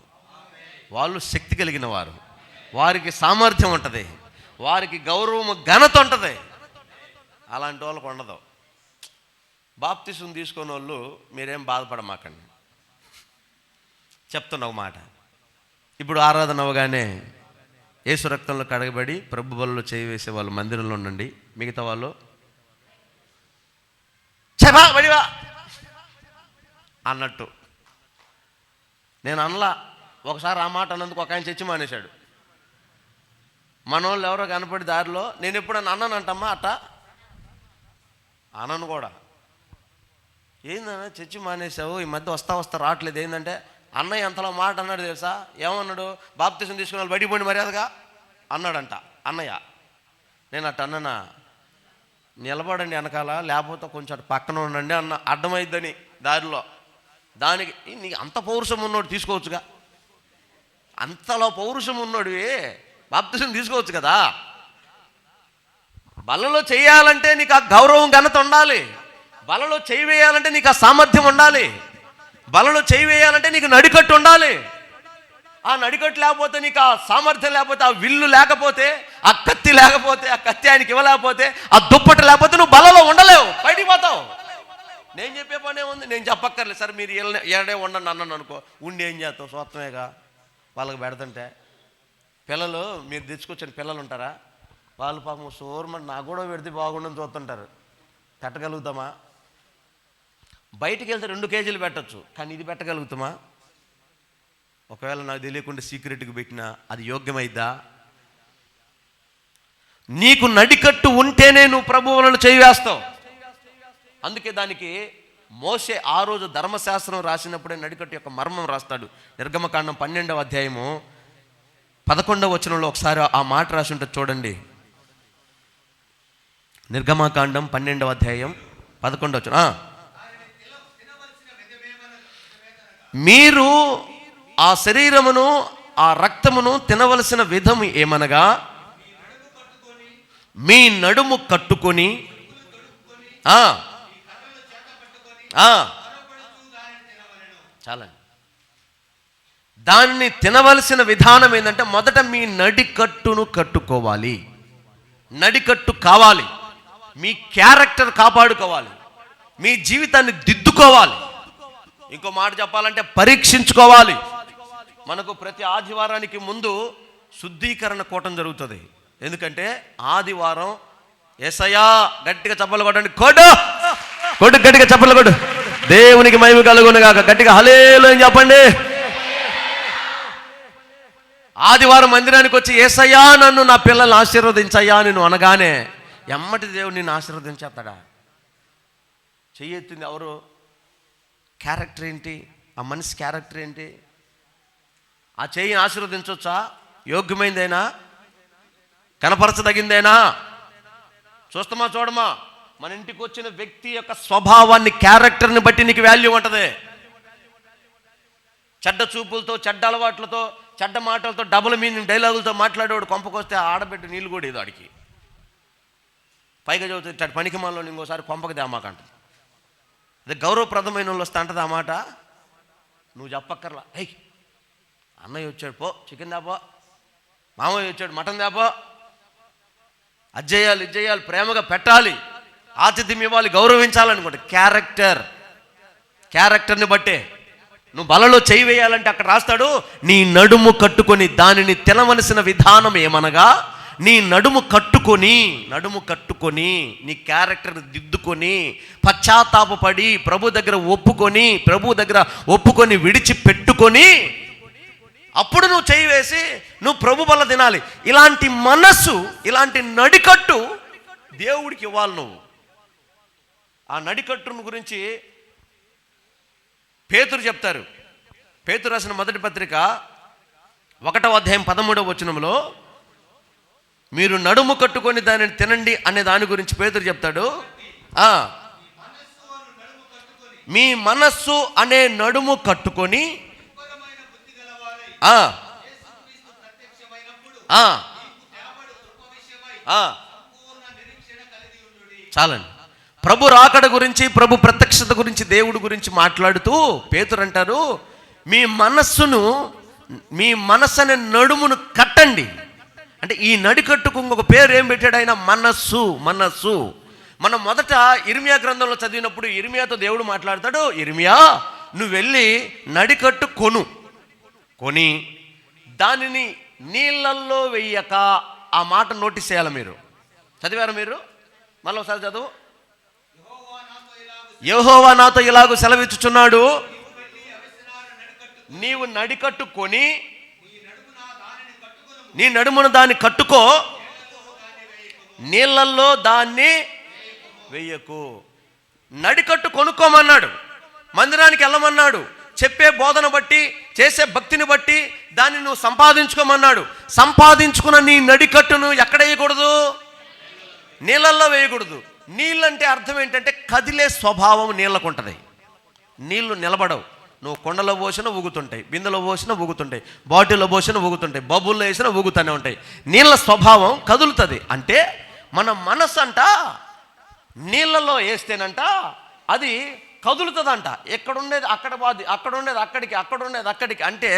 వాళ్ళు శక్తి కలిగిన వారు, వారికి సామర్థ్యం ఉంటుంది, వారికి గౌరవము ఘనత ఉంటుంది. అలాంటి వాళ్ళకు ఉండదు. బాప్తిసం తీసుకునే వాళ్ళు మీరేం బాధపడమాకండి. చెప్తున్న ఒక మాట, ఇప్పుడు ఆరాధన అవగానే యేసు రక్తంలో కడగబడి ప్రభు బలలో చేయి వేసే వాళ్ళు మందిరంలో ఉండండి. మిగతా వాళ్ళు చెబా బడివా అన్నట్టు. నేను అనలా. ఒకసారి ఆ మాట అన్నందుకు ఒక ఆయన చచ్చి మానేశాడు. మనోళ్ళు ఎవరో కనపడి దారిలో, నేను ఎప్పుడన్నా అన్నానంటమ్మా అట్ట అనను కూడా. ఏందన్నా చచ్చి మానేసావు, ఈ మధ్య వస్తా రావట్లేదు, ఏంటంటే అన్నయ్య అంతలో మాట అన్నాడు తెలుసా? ఏమన్నాడు? బాప్తిసం తీసుకున్న వాళ్ళు బయటికి పోండి మర్యాదగా అన్నాడంట అన్నయ్య. నేను అట్ట అన్ననా, నిలబడండి వెనకాల, లేకపోతే కొంచెం అటు పక్కన ఉండండి అన్న, అడ్డమైద్దని దారిలో. దానికి నీకు అంత పౌరుషం ఉన్నోడు తీసుకోవచ్చుగా, అంతలో పౌరుషం ఉన్నోడు బాప్తిసం తీసుకోవచ్చు కదా. బలలో చేయాలంటే నీకు ఆ గౌరవం ఘనత ఉండాలి, బలలో చేయి వేయాలంటే నీకు ఆ సామర్థ్యం ఉండాలి, బలలో చేయి వేయాలంటే నీకు నడికట్టు ఉండాలి. ఆ నడికట్టు లేకపోతే, నీకు ఆ సామర్థ్యం లేకపోతే, ఆ విల్లు లేకపోతే, ఆ కత్తి లేకపోతే, ఆ కత్తి ఆయనకి ఇవ్వలేకపోతే, ఆ దుప్పటి లేకపోతే నువ్వు బలలో ఉండలేవు, బయటికి పోతావు. నేను చెప్పే పనే ఉంది, నేను చెప్పక్కర్లేదు. సరే మీరు ఏడే ఉండండి అన్నాను అనుకో, ఉండి ఏం చేస్తావు? స్వత్వమేగా వాళ్ళకి పెడుతుంటే. పిల్లలు మీరు తెచ్చుకొచ్చిన పిల్లలు ఉంటారా, వాళ్ళు పాపం సోర్మంటే నాకు కూడా పెడితే బాగుండని చూస్తుంటారు. పెట్టగలుగుతామా? బయటికి వెళ్తే 2 కేజీలు పెట్టచ్చు, కానీ ఇది పెట్టగలుగుతామా? ఒకవేళ నాకు తెలియకుండా సీక్రెట్గా పెట్టినా అది యోగ్యమైద్దా? నీకు నడికట్టు ఉంటేనే నువ్వు ప్రభువులను చేయివేస్తావు. అందుకే దానికి మోషే ఆ రోజు ధర్మశాస్త్రం రాసినప్పుడే నడికట్టు యొక్క మర్మం రాస్తాడు. నిర్గమకాండం 12వ అధ్యాయము 11వ వచనంలో ఒకసారి ఆ మాట రాసి ఉంటుంది చూడండి. నిర్గమకాండం 12వ అధ్యాయం 11వ వచనం. మీరు ఆ శరీరమును, ఆ రక్తమును తినవలసిన విధము ఏమనగా, మీ నడుము కట్టుకొని చాలండి. దాన్ని తినవలసిన విధానం ఏంటంటే, మొదట మీ నడికట్టును కట్టుకోవాలి, నడికట్టు కావాలి. మీ క్యారెక్టర్ కాపాడుకోవాలి, మీ జీవితాన్ని దిద్దుకోవాలి. ఇంకో మాట చెప్పాలంటే పరీక్షించుకోవాలి. మనకు ప్రతి ఆదివారానికి ముందు శుద్ధీకరణ కూటం జరుగుతుంది. ఎందుకంటే ఆదివారం యేసయ్యా గట్టిగా చప్పలు కొట్టండి, కొట్టు కొట్టు, గట్టిగా చప్పలు కొట్టు, దేవునికి మహిమ కలుగును గాక, గట్టిగా హల్లెలూయా అని చెప్పండి. ఆదివారం మందిరానికి వచ్చి యేసయ్యా నన్ను నా పిల్లల్ని ఆశీర్వదించయ్యా నేను అనగానే ఎమ్మటి దేవుడు నిన్ను ఆశీర్వదించేస్తాడా? చెయ్యెత్తింది ఎవరు? క్యారెక్టర్ ఏంటి? ఆ మనిషి క్యారెక్టర్ ఏంటి? ఆ చెయ్యిని ఆశీర్వదించవచ్చా? యోగ్యమైందేనా? కనపరచదగిందేనా? చూస్తామా చూడమా? మన ఇంటికి వచ్చిన వ్యక్తి యొక్క స్వభావాన్ని, క్యారెక్టర్ని బట్టి నీకు వాల్యూ ఉంటుంది. చెడ్డ చూపులతో, చెడ్డ అలవాట్లతో, చెడ్డ మాటలతో, డబుల్ మీనింగ్ డైలాగులతో మాట్లాడేవాడు కొంపకొస్తే ఆడబెట్టి నీళ్ళు కూడా ఇది వాడికి. పైగా చదువుతాడు పనికి మనలో ఇంకోసారి కొంపకి దేమాకంట. అదే గౌరవప్రదమైన వాళ్ళు వస్తే అంటది ఆ మాట, నువ్వు చెప్పక్కర్లా. అన్నయ్య వచ్చాడు పో చికెన్ దాపో, మామయ్య వచ్చాడు మటన్ దాపో, అది చేయాలి ఇది చేయాలి, ప్రేమగా పెట్టాలి, ఆతిథ్యం ఇవ్వాలి, గౌరవించాలనుకోండి. క్యారెక్టర్ని బట్టే. నువ్వు బలలో చేయి వేయాలంటే అక్కడ రాస్తాడు, నీ నడుము కట్టుకొని దానిని తినవలసిన విధానం ఏమనగా, నీ నడుము కట్టుకొని నీ క్యారెక్టర్ని దిద్దుకొని పశ్చాత్తాపడి ప్రభు దగ్గర ఒప్పుకొని విడిచిపెట్టుకొని అప్పుడు నువ్వు చేయి వేసి నువ్వు ప్రభు బల తినాలి. ఇలాంటి మనస్సు, ఇలాంటి నడికట్టు దేవుడికి ఇవ్వాలి. నువ్వు ఆ నడికట్టును గురించి పేతురు చెప్తారు. పేతురు రాసిన మొదటి పత్రిక 1వ అధ్యాయం 13వ వచనంలో మీరు నడుము కట్టుకొని దానిని తినండి అనే దాని గురించి పేతురు చెప్తాడు. మీ మనస్సు అనే నడుము కట్టుకొని చాలండి. ప్రభు రాకడ గురించి, ప్రభు ప్రత్యక్షత గురించి, దేవుడి గురించి మాట్లాడుతూ పేతురు అంటారు, మీ మనస్సు అనే నడుమును కట్టండి. అంటే ఈ నడికట్టుకు ఇంకొక పేరు ఏం పెట్టాడు ఆయన? మనస్సు. మనం మొదట ఇర్మియా గ్రంథంలో చదివినప్పుడు ఇర్మియాతో దేవుడు మాట్లాడతాడు, ఇర్మియా నువ్వు వెళ్ళి నడికట్టు కొని దానిని నీళ్ళల్లో వెయ్యక, ఆ మాట నోటీస్ చేయాలి. మీరు చదివారు? మీరు మళ్ళీ ఒకసారి చదువు. యెహోవా నాతో ఇలాగూ సెలవిచ్చుచున్నాడు, నీవు నడికట్టు కొని నీ నడుమును దాన్ని కట్టుకో, నీళ్ళల్లో దాన్ని వెయ్యకు. నడికట్టు కొనుక్కోమన్నాడు, మందిరానికి వెళ్ళమన్నాడు, చెప్పే బోధన బట్టి, చేసే భక్తిని బట్టి దాన్ని నువ్వు సంపాదించుకోమన్నాడు. సంపాదించుకున్న నీ నడికట్టును ఎక్కడ వేయకూడదు? నీళ్ళల్లో వేయకూడదు. నీళ్ళంటే అర్థం ఏంటంటే కదిలే స్వభావం నీళ్ళకు ఉంటుంది. నీళ్లు నిలబడవు. నువ్వు కొండలో పోసినా ఊగుతుంటాయి, బిందెలో పోసినా ఊగుతుంటాయి, బాటిల్లో పోసినా ఊగుతుంటాయి, బబుల్లో వేసినా ఊగుతూనే ఉంటాయి. నీళ్ళ స్వభావం కదులుతుంది. అంటే మన మనసు అంట నీళ్ళలో వేస్తేనంట అది కదులుతుందంట. ఎక్కడుండేది అక్కడ పోద్ది, అక్కడుండేది అక్కడికి, అక్కడుండేది అక్కడికి. అంటే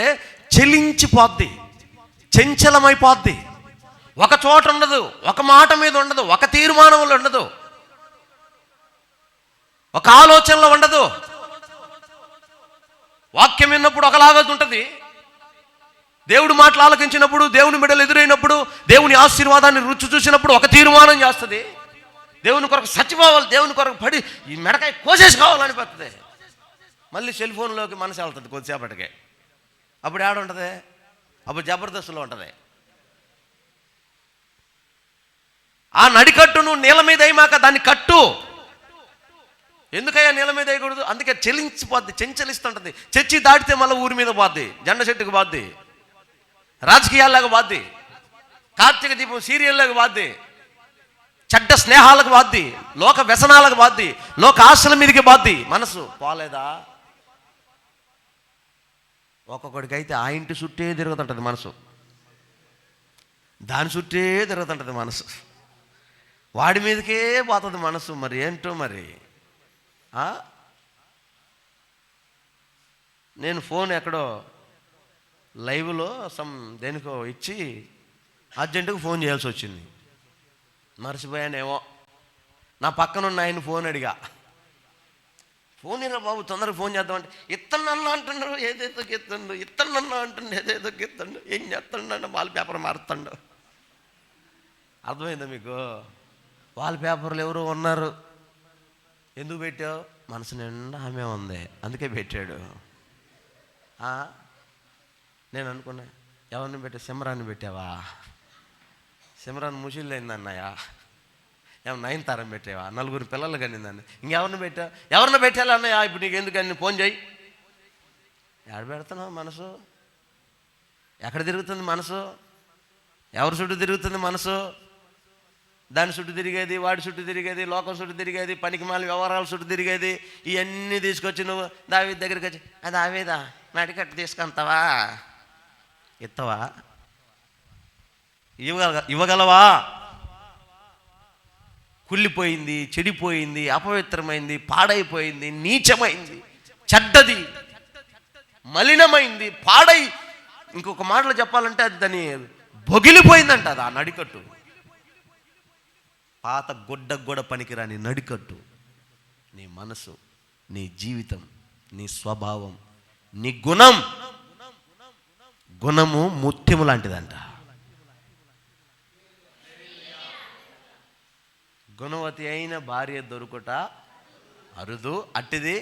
చెలించిపోద్ది, చంచలమైపోద్ది. ఒక చోట ఉండదు, ఒక మాట మీద ఉండదు, ఒక తీర్మానంలో ఉండదు, ఒక ఆలోచనలో ఉండదు. వాక్యం విన్నప్పుడు ఒకలాగా ఉంటుంది, దేవుడు మాటలు ఆలకించినప్పుడు, దేవుని బిడ్డలు ఎదురైనప్పుడు, దేవుని ఆశీర్వాదాన్ని రుచి చూసినప్పుడు ఒక తీర్మానం చేస్తుంది. దేవుని కొరకు చచ్చిపోవాలి, దేవుని కొరకు పడి ఈ మెడకాయ కోసేసుకోవాలనిపిస్తుంది. మళ్ళీ సెల్ ఫోన్లోకి మనసు వెళ్తుంది కొద్దిసేపటికే. అప్పుడు ఏడ ఉంటుంది? అప్పుడు జబర్దస్త్లో ఉంటుంది. ఆ నడికట్టును నీళ్ళ మీద వేయమాక, దాన్ని కట్టు. ఎందుకయ్యా నీళ్ళ మీద వేయకూడదు? అందుకే చెలించిపోద్ది, చెంచలిస్తుంటుంది. చర్చి దాటితే మళ్ళీ ఊరి మీద పోద్ది, జెండ చెట్టుకు పోద్ది, రాజకీయాల్లాగా పోద్ది, కార్తీక దీపం సీరియల్లాగా పోద్ది, చెడ్డ స్నేహాలకు పోద్ది, లోక వ్యసనాలకు పోద్ది, లోక ఆశల మీదకి పోద్ది. మనసు పోలేదా? ఒక్కొక్కడికైతే ఆ ఇంటి చుట్టే తిరుగుతుంటుంది మనసు, దాని చుట్టే తిరుగుతుంటుంది మనసు, వాడి మీదకే పోతుంది మనసు. మరి ఏంటో మరి. నేను ఫోన్ ఎక్కడో లైవ్లో దేనికో ఇచ్చి అర్జెంటుగా ఫోన్ చేయాల్సి వచ్చింది. మర్చిపోయానేమో. నా పక్కన ఉన్న ఆయన ఫోన్ అడిగా, ఫోన్ ఇరా బాబు తొందరగా ఫోన్ చేద్దామంటే ఇత్తనన్నా అంటున్నాడు, ఏదేదో గెత్తండు, ఇత్తనన్నా అంటుండే ఏదేదో గెత్తండు, ఏం చేస్తాడు వాల్ పేపర్ మారుతాడు. అర్థమైందా మీకు? వాల్ పేపర్లు ఎవరు ఉన్నారు, ఎందుకు పెట్టావు? మనసు నిండా ఆమె ఉంది అందుకే పెట్టాడు. నేను అనుకున్నా, ఎవరిని పెట్టావు? సిమ్రాన్ని పెట్టావా? సిమ్రాన్ ముషిల్లైంది అన్నయ్య. ఏమన్నా 9th తరం పెట్టావా? 4 పిల్లలు కనిందండి. ఇంకెవరిని పెట్టావు? ఎవరిని పెట్టాలి అన్నయ్య? ఇప్పుడు నీకు ఎందుకని ఫోన్ చేయి. ఎక్కడ పెడుతున్నావు మనసు? ఎక్కడ తిరుగుతుంది మనసు? ఎవరి చుట్టూ తిరుగుతుంది మనసు? దాని చుట్టూ తిరిగేది, వాడి చుట్టూ తిరిగేది, లోకం చుట్టూ తిరిగేది, పనికి మాలి వ్యవహారాల చుట్టూ తిరిగేది. ఇవన్నీ తీసుకొచ్చి నువ్వు దావీదు దగ్గరికి వచ్చి, అది దావీదా నడికట్టు తీసుకుంటావా? ఇత్తవా? ఇవ్వగలవా? కుళ్ళిపోయింది, చెడిపోయింది, అపవిత్రమైంది, పాడైపోయింది, నీచమైంది, చెడ్డది, మలినమైంది, పాడై, ఇంకొక మాటలో చెప్పాలంటే అది దాన్ని బొగిలిపోయిందంట. అది ఆ నడికట్టు, పాత గుడ్డకు కూడా పనికిరాని నడికట్టు. నీ మనసు, నీ జీవితం, నీ స్వభావం, నీ గుణము ముత్యము లాంటిదంట. గుణవతి అయిన భార్య దొరుకుట అరుదు, అట్టిది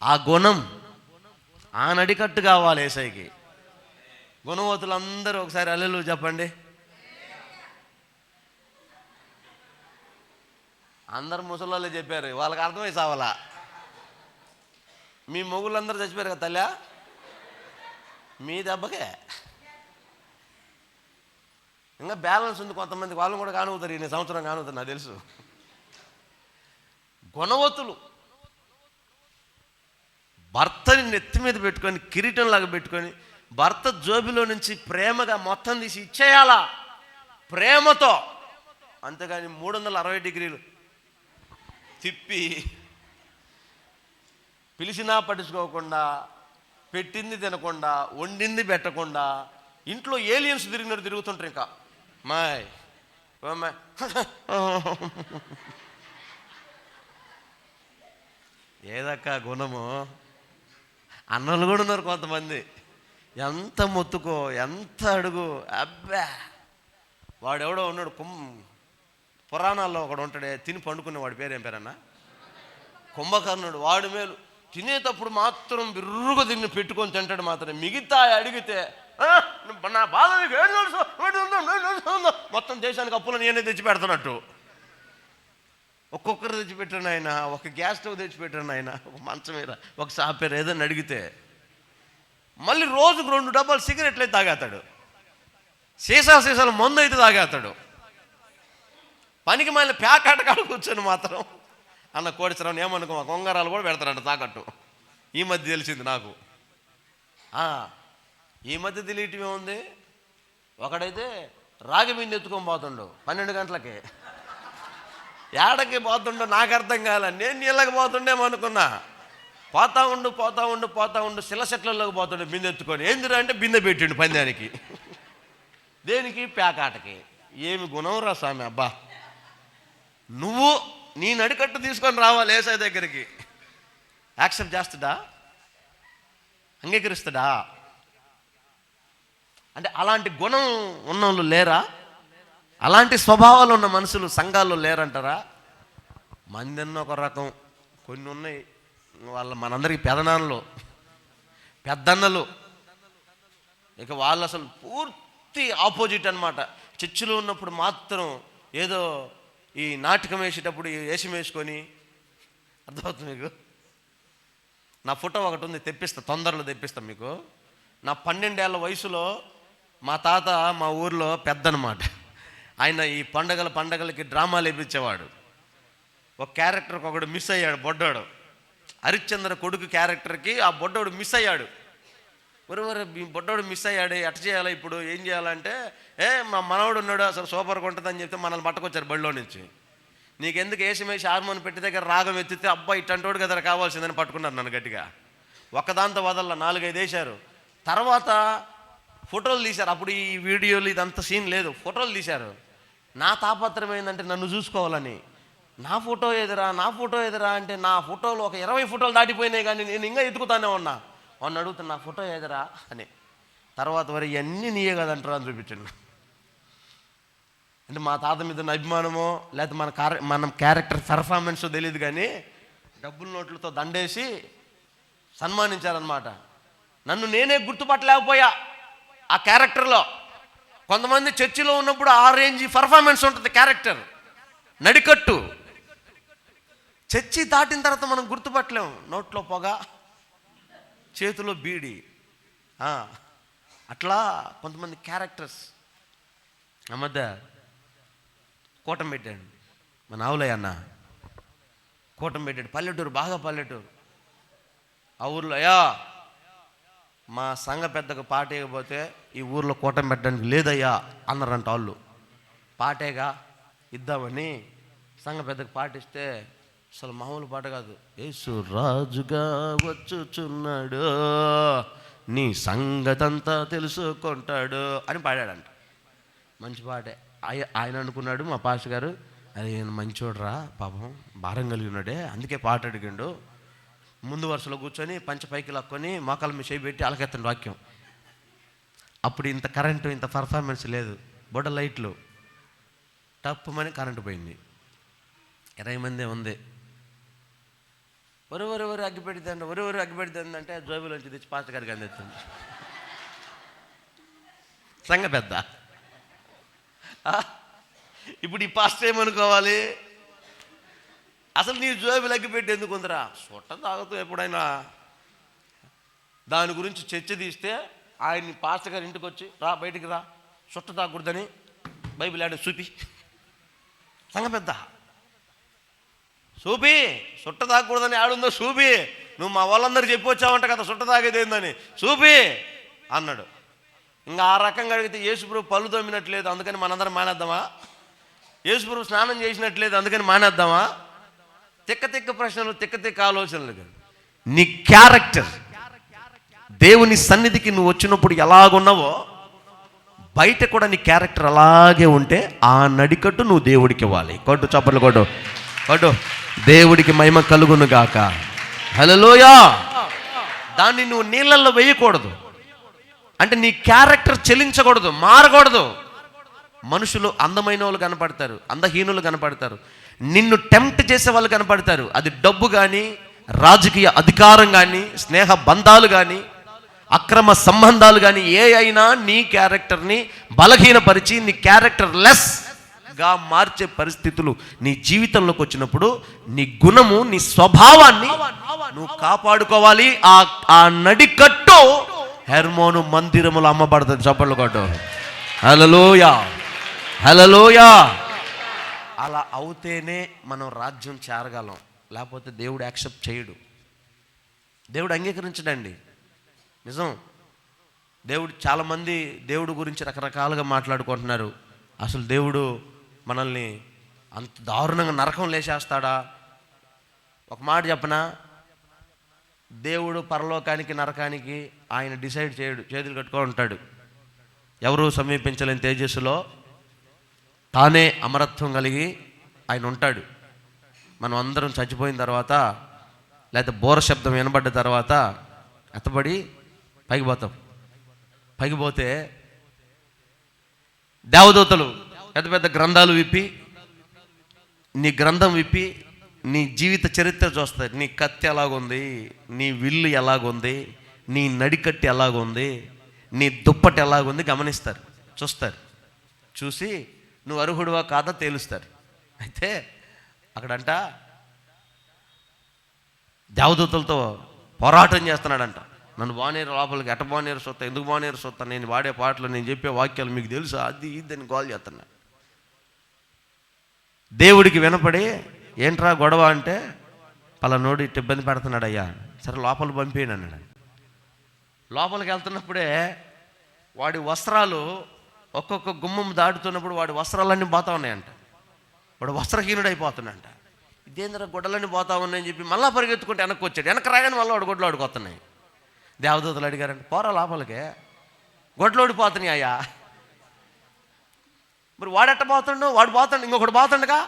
ఆ గుణం, ఆ నడికట్టు కావాలి యేసయ్యకి. గుణవతులందరూ ఒకసారి హల్లెలూయా చెప్పండి. అందరు ముసలోళ్ళే చెప్పారు, వాళ్ళకి అర్థమై సావాలా. మీ మొగుళ్ళందరూ చచ్చిపోయారు కదా తల్లా, మీ దెబ్బకే ఇంకా బ్యాలెన్స్ ఉంది. కొంతమంది వాళ్ళని కూడా కానుగుతారు, ఈ సంవత్సరం కానుగుతారు నాకు తెలుసు. గుణవతులు భర్తని నెత్తి మీద పెట్టుకొని, కిరీటంలాగా పెట్టుకొని, భర్త జోబిలో నుంచి ప్రేమగా మొత్తం తీసి ఇచ్చేయాలా, ప్రేమతో. అంతేగాని 360 డిగ్రీలు తిప్పి పిలిచినా పట్టించుకోకుండా, పెట్టింది తినకుండా, వండింది పెట్టకుండా, ఇంట్లో ఏలియన్స్ తిరిగినట్టు తిరుగుతుంటారు. ఇంకా మాయ్ ఏదక్క గుణము? అన్నలు కూడా ఉన్నారు కొంతమంది, ఎంత మొత్తుకో, ఎంత అడుగు, అబ్బా. వాడెవడో ఉన్నాడు, పురాణాల్లో ఒకడు ఉంటాడే, తిని పండుకునే, వాడి పేరు ఏం పేరన్నా? కుంభకర్ణుడు. వాడి మేలు, తినేటప్పుడు మాత్రం బిర్రుగా తిని పెట్టుకొని తింటాడు మాత్రం. మిగతా అడిగితే నా బాధ మొత్తం దేశానికి అప్పులు నేనే తెచ్చిపెడుతున్నట్టు. ఒక్కొక్కరు తెచ్చిపెట్టాను ఆయన, ఒక గ్యాస్ స్టవ్ తెచ్చిపెట్టాను ఆయన, ఒక మంచం మీద, ఒక సాపేరు ఏదైనా అడిగితే. మళ్ళీ రోజుకు 2 డబ్బాలు సిగరెట్లు అయితే తాగేస్తాడు, సీసాలు మందు అయితే తాగేస్తాడు. పనికి మళ్ళీ ప్యాకాట కాడ కూర్చొని మాత్రం అన్న కోడిసరం ఏమనుకో, కొంగారాలు కూడా పెడతారంట తాకట్టు. ఈ మధ్య తెలిసింది నాకు. ఈ మధ్య తెలియటం ఏముంది, ఒకడైతే రాగి బిందె ఎత్తుకొని పోతుండు 12 గంటలకి. ఏడకి పోతుండో నాకు అర్థం కాలే. నేను నీళ్ళకి పోతుండేమనుకున్నా. పోతా ఉండు శిలశెట్లలోకి పోతుండే బిందె ఎత్తుకొని. ఏందిరా అంటే బిందె పెట్టిండు పందానికి. దేనికి? పేకాటకి. ఏమి గుణం రా స్వామి. అబ్బా, నువ్వు నీ నడికట్టు తీసుకొని రావాలి యేసయ్య దగ్గరికి. యాక్సెప్ట్ చేస్తాడా? అంగీకరిస్తాడా? అంటే అలాంటి గుణం ఉన్నోళ్ళు లేరా? అలాంటి స్వభావాలు ఉన్న మనుషులు సంఘాల్లో లేరంటారా? మందిన్న ఒక రకం, కొన్ని ఉన్నాయి. మనందరికీ పెద్దన్నలు, ఇక వాళ్ళు అసలు పూర్తి ఆపోజిట్ అనమాట. చర్చిలో ఉన్నప్పుడు మాత్రం ఏదో ఈ నాటకం వేసేటప్పుడు వేషం వేసుకొని, అర్థమవుతుంది మీకు? నా ఫోటో ఒకటి ఉంది, తొందరలో తెప్పిస్తాను మీకు. నా 12 ఏళ్ల వయసులో మా తాత మా ఊర్లో పెద్ద అనమాట. ఆయన ఈ పండగలకి డ్రామాలు వేయించేవాడు. ఒక క్యారెక్టర్కి ఒకడు మిస్ అయ్యాడు, బొడ్డోడు. హరిశ్చంద్ర కొడుకు క్యారెక్టర్కి ఆ బొడ్డోడు మిస్ అయ్యాడు. ఈ బొడ్డోడు మిస్ అయ్యాడు, ఎట్ట చేయాలి ఇప్పుడు, ఏం చేయాలంటే, మా మనవడు ఉన్నాడు అసలు సూపర్గా ఉంటుందని చెప్తే మనల్ని పట్టుకొచ్చారు బడిలో నుంచి. నీకెందుకు వేసి హార్మోన్ పెట్టి దగ్గర రాగం ఎత్తితే, అబ్బా ఇట్టంటోడు కదా కావాల్సిందని పట్టుకున్నారు నన్ను గట్టిగా. ఒక్కదాంతో వదల 4-5 వేశారు. తర్వాత ఫోటోలు తీశారు. అప్పుడు ఈ వీడియోలు ఇదంతా సీన్ లేదు, ఫోటోలు తీశారు. నా తాపత్రం ఏంటంటే నన్ను చూసుకోవాలని. నా ఫోటో ఎదురా అంటే నా ఫోటోలు ఒక 20 ఫోటోలు దాటిపోయినాయి, కానీ నేను ఇంకా ఎత్తుకుతానే ఉన్నా. వాడిని అడుగుతున్నా నా ఫోటో ఎదురా అని. తర్వాత వరకు ఇవన్నీ నీయే కదంటారా అని చూపించండి. అంటే మా తాత మీద ఉన్న అభిమానమో లేకపోతే మన క్యారెక్టర్ పెర్ఫార్మెన్స్ తెలియదు, కానీ డబ్బుల నోట్లతో దండేసి సన్మానించారనమాట. నన్ను నేనే గుర్తుపట్టలేకపోయా ఆ క్యారెక్టర్లో. కొంతమంది చర్చిలో ఉన్నప్పుడు ఆ రేంజ్ పర్ఫార్మెన్స్ ఉంటుంది, క్యారెక్టర్ నడికట్టు. చర్చి దాటిన తర్వాత మనం గుర్తుపట్టలేం. నోట్లో పొగ, చేతిలో బీడి, అట్లా కొంతమంది క్యారెక్టర్స్. ఆ మధ్య కూటమి పెట్టాడు మన ఆవులయ్య అన్న, కూటమి పెట్టాడు. పల్లెటూరు, బాగా పల్లెటూరు. ఆ ఊర్లో అయ్యా మా సంఘ పెద్దకు పాట వేయకపోతే ఈ ఊర్లో కూటమి పెట్టడానికి లేదయ్యా అన్నారంట వాళ్ళు. పాటేగా ఇద్దామని సంఘ పెద్దకు పాటిస్తే అసలు మామూలు పాట కాదు. యేసు రాజుగా వచ్చుచున్నాడు, నీ సంగతంతా తెలుసుకుంటాడు అని పాడాడంట. మంచి పాటే. ఆయన అనుకున్నాడు మా పాస్టర్ గారు, అది మంచోడ్రా పాపం, భారం కలిగి ఉన్నాడే, అందుకే పాట అడిగిండు. ముందు వరుసలో కూర్చొని పంచ పైకి లాక్కొని మోకాల మీద చేయి అలకెత్తండి వాక్యం. అప్పుడు ఇంత కరెంటు, ఇంత పర్ఫార్మెన్స్ లేదు. బొడ్డ లైట్లు టప్పుమని కరెంటు పోయింది. 20 మంది ఉంది. ఒరు అగ్గిపెడితే ఒరు అగ్గిపెడితే జోబులోంచి తెచ్చి పాస్టర్ గారికి అందిస్తుంది. సంఘ పెద్ద. ఇప్పుడు ఈ పాస్టర్ ఏమనుకోవాలి? అసలు నీ జోబులు అగ్గిపెట్టి ఎందుకు ఉందిరా? సొట్ట తాగుతూ ఎప్పుడైనా దాని గురించి చర్చ తీస్తే ఆయన్ని పాస్టర్ గారి ఇంటికి వచ్చి బయటికి రా, సొట్ట తాగకూడదని బైబిల్ ఆడ చూపి, సంఘ పెద్ద చూపి, సుట్ట తాగకూడదని ఆడుందో చూపి, నువ్వు మా వాళ్ళందరూ చెప్పి వచ్చావంట కదా సుట్ట తాగేది ఏందని చూపి అన్నాడు. ఇంకా ఆ రకంగా అడిగితే యేసుప్రభు పళ్ళు తోమినట్లేదు అందుకని మనందరం మానేద్దామా? యేసుప్రభు స్నానం చేసినట్లేదు అందుకని మానేద్దామా? తిక్క ప్రశ్నలు, తిక్క ఆలోచనలు కాదు. నీ క్యారెక్టర్, దేవుని సన్నిధికి నువ్వు వచ్చినప్పుడు ఎలాగున్నావో బయట కూడా నీ క్యారెక్టర్ అలాగే ఉంటే ఆ నడికట్టు నువ్వు దేవుడికి ఇవ్వాలి. కొట్టు చప్పట్లు కొట్టు. దేవుడికి మహిమ కలుగును గాక. హల్లెలూయా. దాన్ని నువ్వు నీళ్ళల్లో వేయకూడదు. అంటే నీ క్యారెక్టర్ చెలించకూడదు, మారకూడదు. మనుషులు అందమైన వాళ్ళు కనపడతారు, అందహీనులు కనపడతారు, నిన్ను టెంప్ట్ చేసే వాళ్ళు కనపడతారు. అది డబ్బు కానీ, రాజకీయ అధికారం కానీ, స్నేహ బంధాలు కానీ, అక్రమ సంబంధాలు కానీ ఏ అయినా నీ క్యారెక్టర్ని బలహీనపరిచి నీ క్యారెక్టర్ లెస్గా మార్చే పరిస్థితులు నీ జీవితంలోకి వచ్చినప్పుడు నీ గుణము, నీ స్వభావాన్ని నువ్వు కాపాడుకోవాలి. ఆ నడికట్టు హెర్మోను మందిరములు అమ్మబడుతుంది. చప్పట్లు కొట్టు. హల్లెలూయా, హల్లెలూయా. అలా అవుతేనే మనం రాజ్యం చేరగలం, లేకపోతే దేవుడు యాక్సెప్ట్ చేయడు, దేవుడు అంగీకరించడండి. నిజం. దేవుడు, చాలామంది దేవుడు గురించి రకరకాలుగా మాట్లాడుకుంటున్నారు. అసలు దేవుడు మనల్ని అంత దారుణంగా నరకం లేచేస్తాడా? ఒక మాట చెప్పనా, దేవుడు పరలోకానికి నరకానికి ఆయన డిసైడ్ చేయడు, చేతులు కట్టుకొని ఉంటాడు. ఎవరు సమీపించలేని తేజస్సులో తానే అమరత్వం కలిగి ఆయన ఉంటాడు. మనం అందరం చచ్చిపోయిన తర్వాత లేకపోతే బోర శబ్దం వినబడ్డ తర్వాత ఎత్తబడి పైకి పోతాం. పైకి పోతే దేవదూతలు పెద్ద పెద్ద గ్రంథాలు విప్పి, నీ గ్రంథం విప్పి నీ జీవిత చరిత్ర చూస్తారు. నీ కత్తి ఎలాగుంది, నీ విల్లు ఎలాగుంది, నీ నడికట్టి ఎలాగుంది, నీ దుప్పటి ఎలాగుంది గమనిస్తారు, చూస్తారు. చూసి నువ్వు అర్హుడువా కాదా తేలుస్తారు. అయితే అక్కడంట దేవదూతలతో పోరాటం చేస్తున్నాడంట. నన్ను బానేరు లోపలికి ఎట బానేరు సొత్తా, ఎందుకు బానేరు సొత్తా, నేను వాడే పాటలు, నేను చెప్పే వాక్యాలు మీకు తెలుసా, అది ఇదని గోల్ చేస్తున్నా. దేవుడికి వినపడి ఏంట్రా గొడవ అంటే, పలానోడు ఇట్ట ఇబ్బంది పెడుతున్నాడు అయ్యా, సరే లోపల పంపేయండి అన్నాడు. లోపలికి వెళ్తున్నప్పుడే వాడి వస్త్రాలు ఒక్కొక్క గుమ్మం దాటుతున్నప్పుడు వాడి వస్త్రాలన్నీ పోతా ఉన్నాయంట. వాడు వస్త్రహీనుడు అయిపోతున్నాడంట. ఇదేంద్ర గొడ్డలన్నీ పోతా ఉన్నాయని చెప్పి మళ్ళీ పరిగెత్తుకుంటే వెనక్కి వచ్చాడు. వెనక్కి రాగానే మళ్ళీ వాడు గొడ్డలు ఆడుకొస్తున్నాయి. దేవదూతలు అడిగారంట, పోరా లోపలికే, గొడ్డలు ఓడిపోతున్నాయి అయ్యా. మరి వాడెట్ట పోతుండు, వాడు పోతాడు, ఇంకొకటి పోతుండగా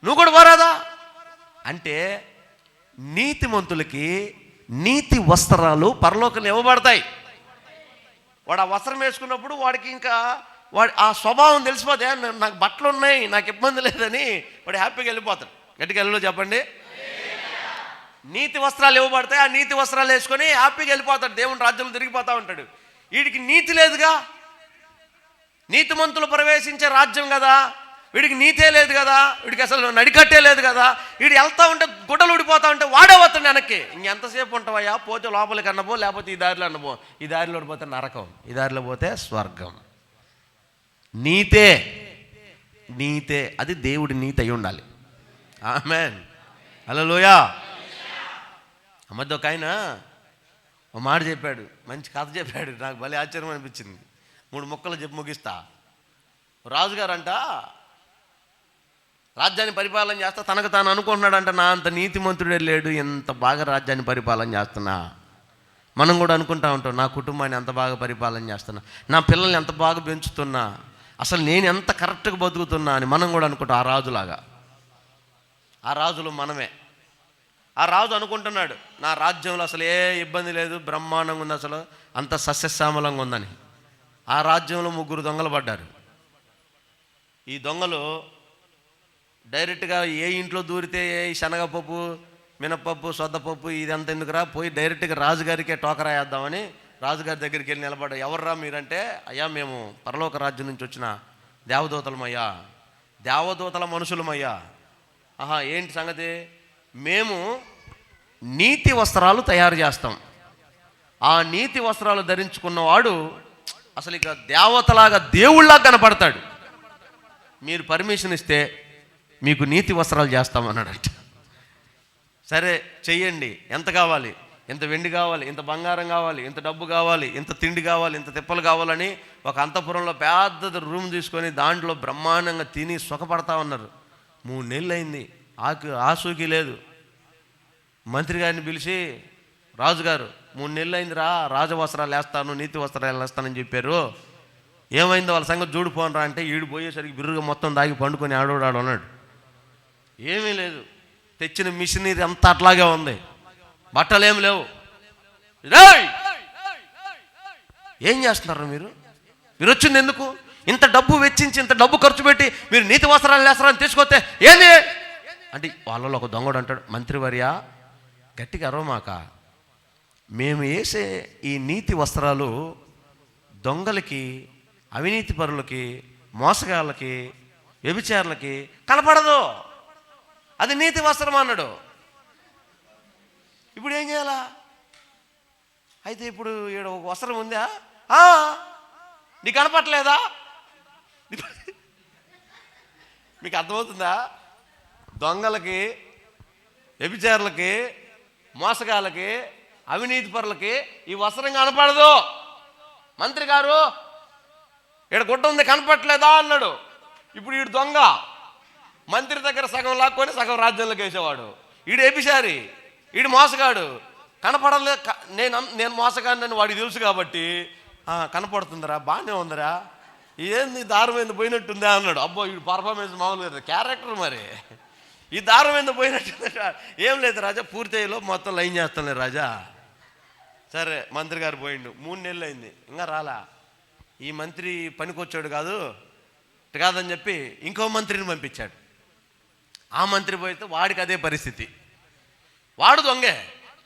నువ్వు కూడా పోరాదా అంటే, నీతిమంతులకి నీతి వస్త్రాలు పరలోకంలో ఇవ్వబడతాయి. వాడు ఆ వస్త్రం వేసుకున్నప్పుడు వాడికి ఇంకా వాడి ఆ స్వభావం తెలిసిపోతే, నాకు బట్టలు ఉన్నాయి, నాకు ఇబ్బంది లేదని వాడు హ్యాపీగా వెళ్ళిపోతాడు. గట్టిగా వెళ్ళలో చెప్పండి. నీతి వస్త్రాలు ఇవ్వబడతాయి. ఆ నీతి వస్త్రాలు వేసుకొని హ్యాపీగా వెళ్ళిపోతాడు, దేవుని రాజ్యంలో తిరిగిపోతూ ఉంటాడు. వీడికి నీతి లేదుగా, నీతిమంతులు ప్రవేశించే రాజ్యం కదా, వీడికి నీతే లేదు కదా, వీడికి అసలు నడికట్టే లేదు కదా. వీడు వెళ్తూ ఉంటే గుడ్డలు ఊడిపోతూ ఉంటే వాడే వస్తాడు వెనక్కి. ఇంకెంతసేపు ఉంటావయ్యా, పోతే లోపలికి అన్నపో, లేకపోతే ఈ దారిలో అన్నపో. ఈ దారిలో పోతే నరకం, ఈ దారిలో పోతే స్వర్గం. నీతే నీతే అది దేవుడి నీతి అయి ఉండాలి. ఆమేన్, హల్లెలూయా. ఆ మధ్య ఒక ఆయన ఒక మాట చెప్పాడు, మంచి కథ చెప్పాడు, నాకు భలే ఆశ్చర్యం అనిపించింది. 3 ముక్కలు చెప్పి ముగిస్తా. రాజుగారంట రాజ్యాన్ని పరిపాలన చేస్తా, తనకు తాను అనుకుంటున్నాడంట, నా అంత నీతిమంతుడే లేడు, ఎంత బాగా రాజ్యాన్ని పరిపాలన చేస్తున్నా. మనం కూడా అనుకుంటా ఉంటాం, నా కుటుంబాన్ని ఎంత బాగా పరిపాలన చేస్తున్నా, నా పిల్లల్ని ఎంత బాగా పెంచుతున్నా, అసలు నేను ఎంత కరెక్ట్గా బతుకుతున్నా అని మనం కూడా అనుకుంటాం. ఆ రాజులాగా, ఆ రాజులు మనమే. ఆ రాజు అనుకుంటున్నాడు, నా రాజ్యంలో అసలు ఏ ఇబ్బంది లేదు, బ్రహ్మాండంగా ఉంది, అసలు అంత సస్యశ్యామలంగా ఉందని. ఆ రాజ్యంలో 3 దొంగలు పడ్డారు. ఈ దొంగలు డైరెక్ట్గా ఏ ఇంట్లో దూరితే ఏ శనగపప్పు, మినపప్పు, సొద్దపప్పు ఇదంతా ఎందుకురా, పోయి డైరెక్ట్గా రాజుగారికే టోకరా వేద్దామని రాజుగారి దగ్గరికి వెళ్ళి నిలబడ్డా. ఎవర్రా మీరంటే, అయ్యా మేము పరలోక రాజ్యం నుంచి వచ్చిన దేవదూతలమయ్యా, దేవదూతల మనుషులమయ్యా. ఆహా, ఏంటి సంగతి? మేము నీతి వస్త్రాలు తయారు చేస్తాం. ఆ నీతి వస్త్రాలు ధరించుకున్నవాడు అసలు ఇక దేవతలాగా దేవుళ్ళగా కనపడతాడు. మీరు పర్మిషన్ ఇస్తే మీకు నీతి వస్త్రాలు చేస్తామన్నాడంట. సరే చెయ్యండి, ఎంత కావాలి, ఇంత వెండి కావాలి, ఇంత బంగారం కావాలి, ఇంత డబ్బు కావాలి, ఇంత తిండి కావాలి, ఇంత తిప్పలు కావాలని ఒక అంతఃపురంలో పెద్ద రూమ్ తీసుకొని దాంట్లో బ్రహ్మాండంగా తిని సుఖపడతా ఉన్నారు. 3 నెలలు అయింది, ఆసూకి లేదు. మంత్రి గారిని పిలిచి, రాజుగారు 3 నెలలు అయిందిరా, రాజవస్త్రాలు వేస్తాను, నీతి వస్త్రాలు వేస్తానని చెప్పారు, ఏమైందో వాళ్ళ సంగతి చూడిపోనరా అంటే, ఈడు పోయేసరికి బిర్రుగా మొత్తం దాగి పండుకొని ఆడోడాడు అన్నాడు. ఏమీ లేదు, తెచ్చిన మిషనరీ అంతా అట్లాగే ఉంది, బట్టలు ఏమి లేవు. ఏం చేస్తున్నారు మీరు? మీరు వచ్చింది ఎందుకు? ఇంత డబ్బు వెచ్చించి ఇంత డబ్బు ఖర్చు పెట్టి మీరు నీతి వస్త్రాలు వేస్తారని తీసుకొస్తే ఏంది అంటే, వాళ్ళలో ఒక దొంగడు అంటాడు, మంత్రివర్య గట్టిగా అరవమాక, మేము వేసే ఈ నీతి వస్త్రాలు దొంగలకి, అవినీతి పరులకి, మోసగాళ్ళకి, వ్యభిచారులకి కనపడదు, అది నీతి వస్త్రం అన్నాడు. ఇప్పుడు ఏం చేయాలా? అయితే ఇప్పుడు ఈడ ఒక వస్త్రం ఉందా, నీకు కనపట్లేదా? మీకు అర్థమవుతుందా? దొంగలకి, వ్యభిచారులకి, మోసగాళ్ళకి, అవినీతి పరులకి ఈ వస్త్రం కనపడదు. మంత్రి గారు ఈడ గుడ్డ ఉంది కనపట్లేదా అన్నాడు. ఇప్పుడు ఈడు దొంగ, మంత్రి దగ్గర సగం లాక్కొని సగం రాజ్యంలోకి వేసేవాడు. ఈడు వ్యభిచారి, ఈడు మోసగాడు. కనపడలే, నేను మోసగాడిని వాడికి తెలుసు కాబట్టి, కనపడుతుందిరా, బాగానే ఉందిరా, ఏంది దారం ఏంది పోయినట్టుందా అన్నాడు. అబ్బో, వీడు పర్ఫార్మెన్స్ మామూలుగా క్యారెక్టర్, మరి ఈ దారం ఏందో పోయినట్టుందా? ఏం లేదు రాజా, పూర్తయ్యేలో మొత్తం లైన్ చేస్తానులే రాజా. సరే, మంత్రి గారు పోయిండు, 3 నెలలు అయింది, ఇంకా రాలా. ఈ మంత్రి పనికొచ్చాడు కాదని చెప్పి ఇంకో మంత్రిని పంపించాడు. ఆ మంత్రి పోయితే వాడికి అదే పరిస్థితి, వాడు దొంగే,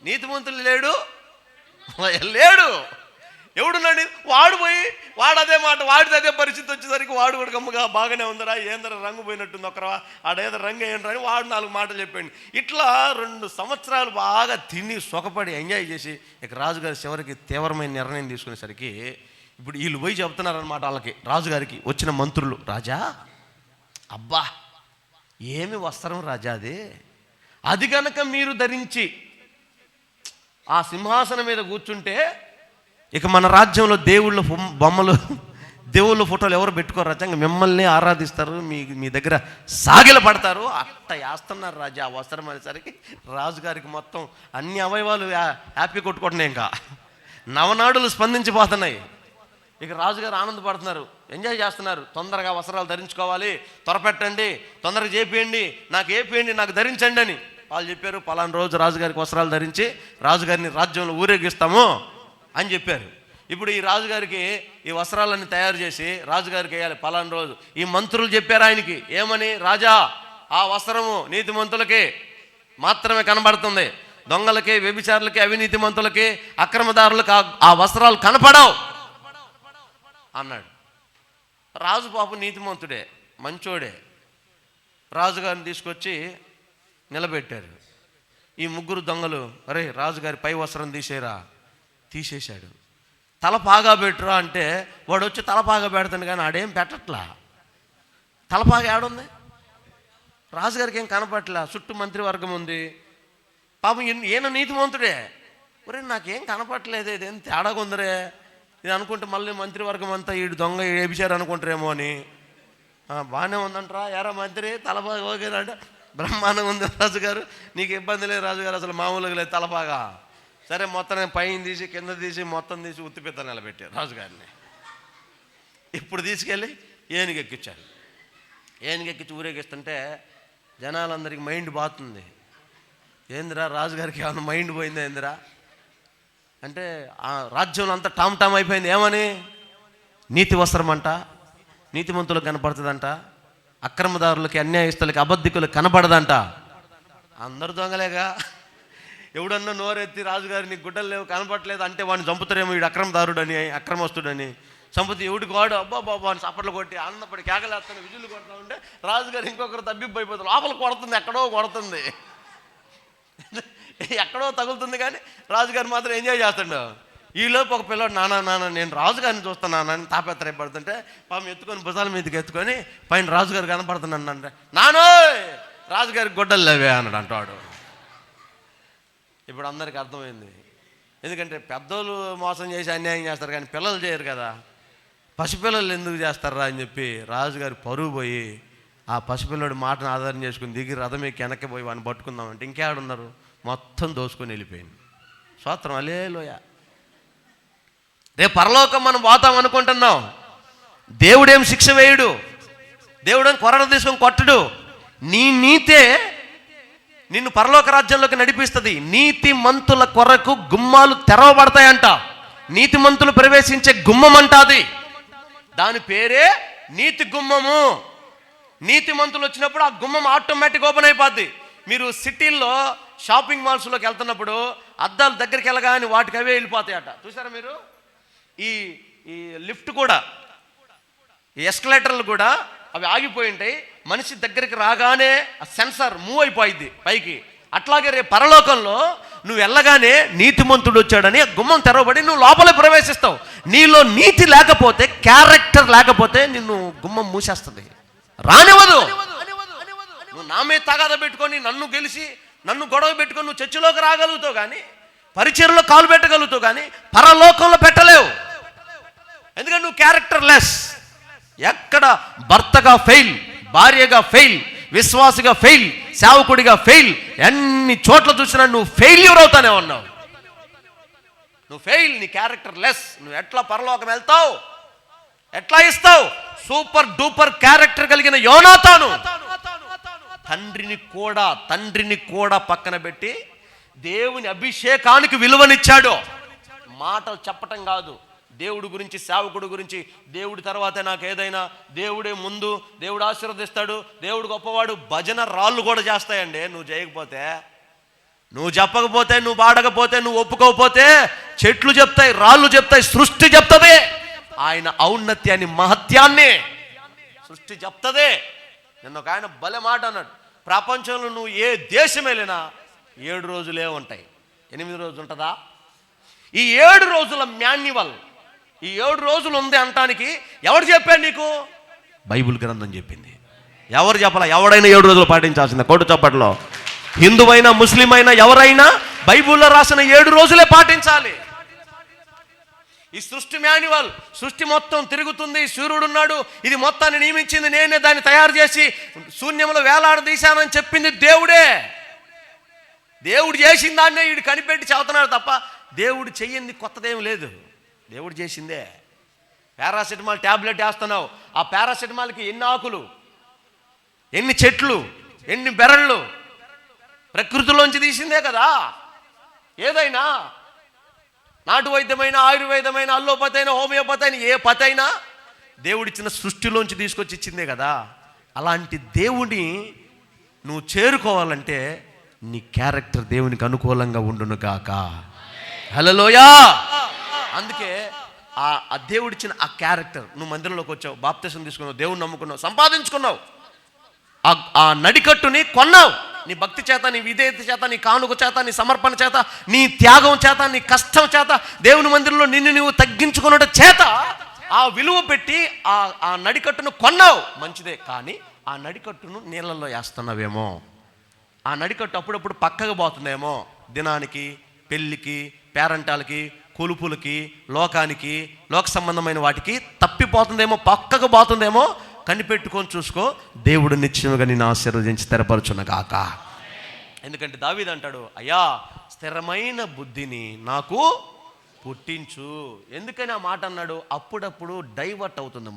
నీతిమంతులు లేడు. ఎవడున్నాడు? వాడు పోయి వాడు అదే మాట, వాడిది అదే పరిస్థితి వచ్చేసరికి వాడు కూడా గమ్ముగా బాగానే ఉందరా, ఏందరా రంగు పోయినట్టుంది, ఒకరా ఆడేదో రంగు ఏంటరా అని వాడు 4 మాటలు చెప్పండి. ఇట్లా 2 సంవత్సరాలు బాగా తిని సుఖపడి ఎంజాయ్ చేసి ఇక రాజుగారి చివరికి తీవ్రమైన నిర్ణయం తీసుకునేసరికి ఇప్పుడు వీళ్ళు పోయి చెప్తున్నారనమాట వాళ్ళకి, రాజుగారికి వచ్చిన మంత్రులు, రాజా అబ్బా ఏమి వస్త్రం రాజా అది కనుక మీరు ధరించి ఆ సింహాసనం మీద కూర్చుంటే ఇక మన రాజ్యంలో దేవుళ్ళ బొమ్మలు, దేవుళ్ళ ఫోటోలు ఎవరు పెట్టుకోరు రాజా, మిమ్మల్ని ఆరాధిస్తారు, మీ దగ్గర సాగిల పడతారు. అట్ట వేస్తున్నారు రాజా ఆ వస్త్రం అనేసరికి రాజుగారికి మొత్తం అన్ని అవయవాలు హ్యాపీ కొట్టుకుంటున్నాయి, ఇంకా నవనాడులు స్పందించిపోతున్నాయి. ఇక రాజుగారు ఆనందపడుతున్నారు, ఎంజాయ్ చేస్తున్నారు. తొందరగా వస్త్రాలు ధరించుకోవాలి, త్వరపెట్టండి, తొందరగా చేపియండి, నాకు ఏపియండి, నాకు ధరించండి అని వాళ్ళు చెప్పారు. పలానా రోజు రాజుగారికి వస్త్రాలు ధరించి రాజుగారిని రాజ్యంలో ఊరేగిస్తాము అని చెప్పారు. ఇప్పుడు ఈ రాజుగారికి ఈ వస్త్రాలన్నీ తయారు చేసి రాజుగారికి వేయాలి పలానా రోజు. ఈ మంత్రులు చెప్పారు ఆయనకి ఏమని, రాజా ఆ వస్త్రము నీతిమంతులకి మాత్రమే కనబడుతుంది, దొంగలకి, వ్యభిచారులకి, అవినీతి మంతులకి, అక్రమదారులకు ఆ వస్త్రాలు కనపడవు అన్నాడు. రాజు పాపం నీతిమంతుడే, మంచోడే. రాజుగారిని తీసుకొచ్చి నిలబెట్టారు. ఈ ముగ్గురు దొంగలు, అరే రాజుగారి పై వస్త్రం తీసేరా, తీసేశాడు. తలపాగా పెట్టురా అంటే వాడు వచ్చి తలపాగా పెడతాను కానీ ఆడేం పెట్టట్లా. తలపాగా ఏడుంది, రాజుగారికి ఏం కనపట్లా. చుట్టూ మంత్రివర్గం ఉంది. పాపం ఈయన నీతిమంతుడే, ఒరే నాకేం కనపట్లేదు, ఇదేం తేడాగా ఉందరే ఇది అనుకుంటే మళ్ళీ మంత్రివర్గం అంతా ఈ దొంగ ఏపిచారు అనుకుంటారేమో అని. బాగానే ఉందంటారా, ఎరా మంత్రి తలపాగా ఓకేనా అంటే బ్రహ్మాండంగా ఉంది రాజుగారు, నీకు ఇబ్బంది లేదు రాజుగారు, అసలు మామూలుగా లేదు తలపాగా. సరే మొత్తం నేను పైన తీసి కింద తీసి మొత్తం తీసి ఉత్తిపిత్త నిలబెట్టారు రాజుగారిని. ఇప్పుడు తీసుకెళ్ళి ఏనుగెక్కించారు. ఏనుగెక్కించి ఊరేగిస్తుంటే జనాలందరికీ మైండ్ బాతుంది. ఏందిరా రాజుగారికి ఏమన్నా మైండ్ పోయిందా ఏందిరా అంటే ఆ రాజ్యంలో అంతా టామ్ టామ్ అయిపోయింది. ఏమని, నీతి వస్త్రం అంట నీతిమంతులకు కనపడుతుందంట, అక్రమదారులకి, అన్యాయస్తులకి, అబద్ధికులకు కనపడదంట. అందరు దొంగలేగా. ఎవడన్నా నోరెత్తి రాజుగారి నీకు గుడ్డలు లేవు కనపడలేదు అంటే వాడిని చంపుతారేమో, వీడు అక్రమదారుడని అక్రమస్తుడని చంపుతూ ఎవడికి వాడు అబ్బా బాబా అని చప్పట్లు కొట్టి ఆనందపడి కేకలేస్తాను, విజులు కొడతా ఉంటే రాజుగారు ఇంకొకరు తబ్బిబ్బైపోతారు. లోపల కొడుతుంది, ఎక్కడో కొడుతుంది, ఎక్కడో తగులుతుంది, కానీ రాజుగారు మాత్రం ఎంజాయ్ చేస్తాడు. ఈలోపు ఒక పిల్లడు నాన్న నేను రాజుగారిని చూస్తాను నాన్న అని తాపత్రయపడుతుంటే పాపం ఎత్తుకొని భుజాల మీదకి ఎత్తుకొని పైన రాజుగారు కనపడుతున్నాను అంటే, నానోయ్ రాజుగారికి గొడ్డలు లేవే అన్నాడు అంటాడు. ఇప్పుడు అందరికీ అర్థమైంది. ఎందుకంటే పెద్దోళ్ళు మోసం చేసి అన్యాయం చేస్తారు కానీ పిల్లలు చేయరు కదా. పసిపిల్లలు ఎందుకు చేస్తారా అని చెప్పి రాజుగారి పరువు పోయి ఆ పసిపిల్లడి మాటను ఆధారం చేసుకుని దిగి రథం ఎక్కి వెనక్కి పోయి వాడిని పట్టుకుందామంటే ఇంకేడున్నారు, మొత్తం దోసుకొని వెళ్ళిపోయింది. స్తోత్రం, హల్లెలూయా. రేపు పరలోకం మనం పోతాం అనుకుంటున్నాం. దేవుడేం శిక్ష వేయడు, దేవుడేం కొరడ తీసుకొని కొట్టడు. నీ నీతే నిన్ను పరలోక రాజ్యంలోకి నడిపిస్తుంది. నీతి మంతుల కొరకు గుమ్మాలు తెరవబడతాయంట. నీతి మంతులు ప్రవేశించే గుమ్మం అంట అది, దాని పేరే నీతి గుమ్మము. నీతి మంతులు వచ్చినప్పుడు ఆ గుమ్మం ఆటోమేటిక్ ఓపెన్ అయిపోద్ది. మీరు సిటీల్లో షాపింగ్ మాల్స్లోకి వెళ్తున్నప్పుడు అద్దాలు దగ్గరికి వెళ్ళగానే వాటికి అవే వెళ్ళిపోతాయట. చూసారా మీరు? ఈ లిఫ్ట్ కూడా, ఈ ఎస్కలేటర్లు కూడా అవి ఆగిపోయి ఉంటాయి. మనిషి దగ్గరికి రాగానే ఆ సెన్సార్ మూవ్ అయిపోయింది పైకి. అట్లాగే రేపు పరలోకంలో నువ్వు వెళ్ళగానే నీతిమంతుడు వచ్చాడని గుమ్మం తెరవబడి నువ్వు లోపల ప్రవేశిస్తావు. నీలో నీతి లేకపోతే, క్యారెక్టర్ లేకపోతే నిన్ను గుమ్మం మూసేస్తుంది, రానివ్వదు. నువ్వు నా మీద తగాద పెట్టుకొని నన్ను గెలిచి నన్ను గొడవ పెట్టుకొని నువ్వు చర్చిలోకి రాగలుగుతావు కానీ, పరిచర్లో కాలు పెట్టగలుగుతావు కానీ పరలోకంలో పెట్టలేవు. ఎందుకంటే నువ్వు క్యారెక్టర్ లెస్. ఎక్కడ భర్తగా ఫెయిల్, భార్యగా ఫెయిల్, విశ్వాసిగా ఫెయిల్, సేవకుడిగా ఫెయిల్, ఎన్ని చోట్ల చూసినా నువ్వు ఫెయిల్యూర్ అవుతానే ఉన్నావు. నువ్వు ఫెయిల్, నీ క్యారెక్టర్ లెస్. నువ్వు ఎట్లా పరలోకం వెళ్తావు, ఎట్లా ఇస్తావు? సూపర్ డూపర్ క్యారెక్టర్ కలిగిన యోనాతాను తండ్రిని కూడా పక్కన పెట్టి దేవుని అభిషేకానికి విలువనిచ్చాడు. మాటలు చెప్పటం కాదు, దేవుడి గురించి, సేవకుడి గురించి, దేవుడి తర్వాతే నాకు ఏదైనా, దేవుడే ముందు, దేవుడు ఆశీర్వదిస్తాడు, దేవుడు గొప్పవాడు. భజన రాళ్ళు కూడా చేస్తాయండి. నువ్వు చేయకపోతే, నువ్వు చెప్పకపోతే, నువ్వు పాడకపోతే, నువ్వు ఒప్పుకోకపోతే చెట్లు చెప్తాయి, రాళ్ళు చెప్తాయి, సృష్టి చెప్తుంది. ఆయన ఔన్నత్యాన్ని, మహత్యాన్ని సృష్టి చెప్తుంది. నిన్న ఒక ఆయన భలే మాట అన్నాడు, ప్రపంచంలో నువ్వు ఏ దేశం వెళ్ళినా 7 రోజులే ఉంటాయి, 8 రోజులు ఉంటుందా? ఈ 7 రోజుల మాన్యువల్, ఈ 7 రోజులు ఉంది అంటానికి ఎవరు చెప్పాడు నీకు? బైబిల్ గ్రంథం చెప్పింది. ఎవరు చెప్పాలా? ఎవడైనా 7 రోజులు పాటించాల్సిందే. కొట్టు చప్పట్లో. హిందువైనా, ముస్లిం అయినా, ఎవరైనా బైబిల్లో రాసిన 7 రోజులే పాటించాలి. ఈ సృష్టి మాన్యువల్, సృష్టి మొత్తం తిరుగుతుంది, సూర్యుడున్నాడు, ఇది మొత్తాన్ని నియమించింది నేనే, దాన్ని తయారు చేసి శూన్యంలో వేలాడదీశానని చెప్పింది దేవుడే. దేవుడు చేసిన దాన్నే వీడు కనిపెట్టి చెబుతున్నాడు తప్ప దేవుడు చెయ్యింది కొత్తదేం లేదు, దేవుడు చేసిందే. పారాసెటమాల్ ట్యాబ్లెట్ వేస్తున్నావు, ఆ పారాసెటమాల్కి ఎన్ని ఆకులు, ఎన్ని చెట్లు, ఎన్ని బెరళ్ళు, ప్రకృతిలోంచి తీసిందే కదా. ఏదైనా నాటు వైద్యమైన, ఆయుర్వేదమైన, అల్లోపతి అయినా, హోమియోపతి అయినా, ఏ పతి అయినా దేవుడిచ్చిన సృష్టిలోంచి తీసుకొచ్చి ఇచ్చిందే కదా. అలాంటి దేవుని నువ్వు చేరుకోవాలంటే నీ క్యారెక్టర్ దేవునికి అనుకూలంగా ఉండును గాక. హల్లెలూయా. అందుకే ఆ దేవుడిచ్చిన ఆ క్యారెక్టర్, నువ్వు మందిరంలోకి వచ్చావు, బాప్తిసం తీసుకున్నావు, దేవుని నమ్ముకున్నావు, సంపాదించుకున్నావు, ఆ నడికట్టుని కొన్నావు. నీ భక్తి చేత, నీ విధేయత చేత, నీ కానుక చేత, నీ సమర్పణ చేత, నీ త్యాగం చేత, నీ కష్టం చేత, దేవుని మందిరంలో నిన్ను నువ్వు తగ్గించుకున్న చేత ఆ విలువ పెట్టి ఆ నడికట్టును కొన్నావు, మంచిదే. కానీ ఆ నడికట్టును నీళ్ళల్లో వేస్తున్నావేమో, ఆ నడికట్టు అప్పుడప్పుడు పక్కకు పోతుందేమో, దినానికి, పెళ్ళికి, పేరంటాలకి, కొలుపులకి, లోకానికి, లోక సంబంధమైన వాటికి తప్పిపోతుందేమో, పక్కకు పోతుందేమో. కనిపెట్టుకొని చూసుకో, దేవుడు నిత్యముగా నిన్ను ఆశీర్వదించి స్థిరపరచునగాక. ఎందుకంటే దావీదు అంటాడు, అయ్యా స్థిరమైన బుద్ధిని నాకు పుట్టించు. ఎందుకని ఆ మాట అన్నాడు? అప్పుడప్పుడు డైవర్ట్ అవుతుంది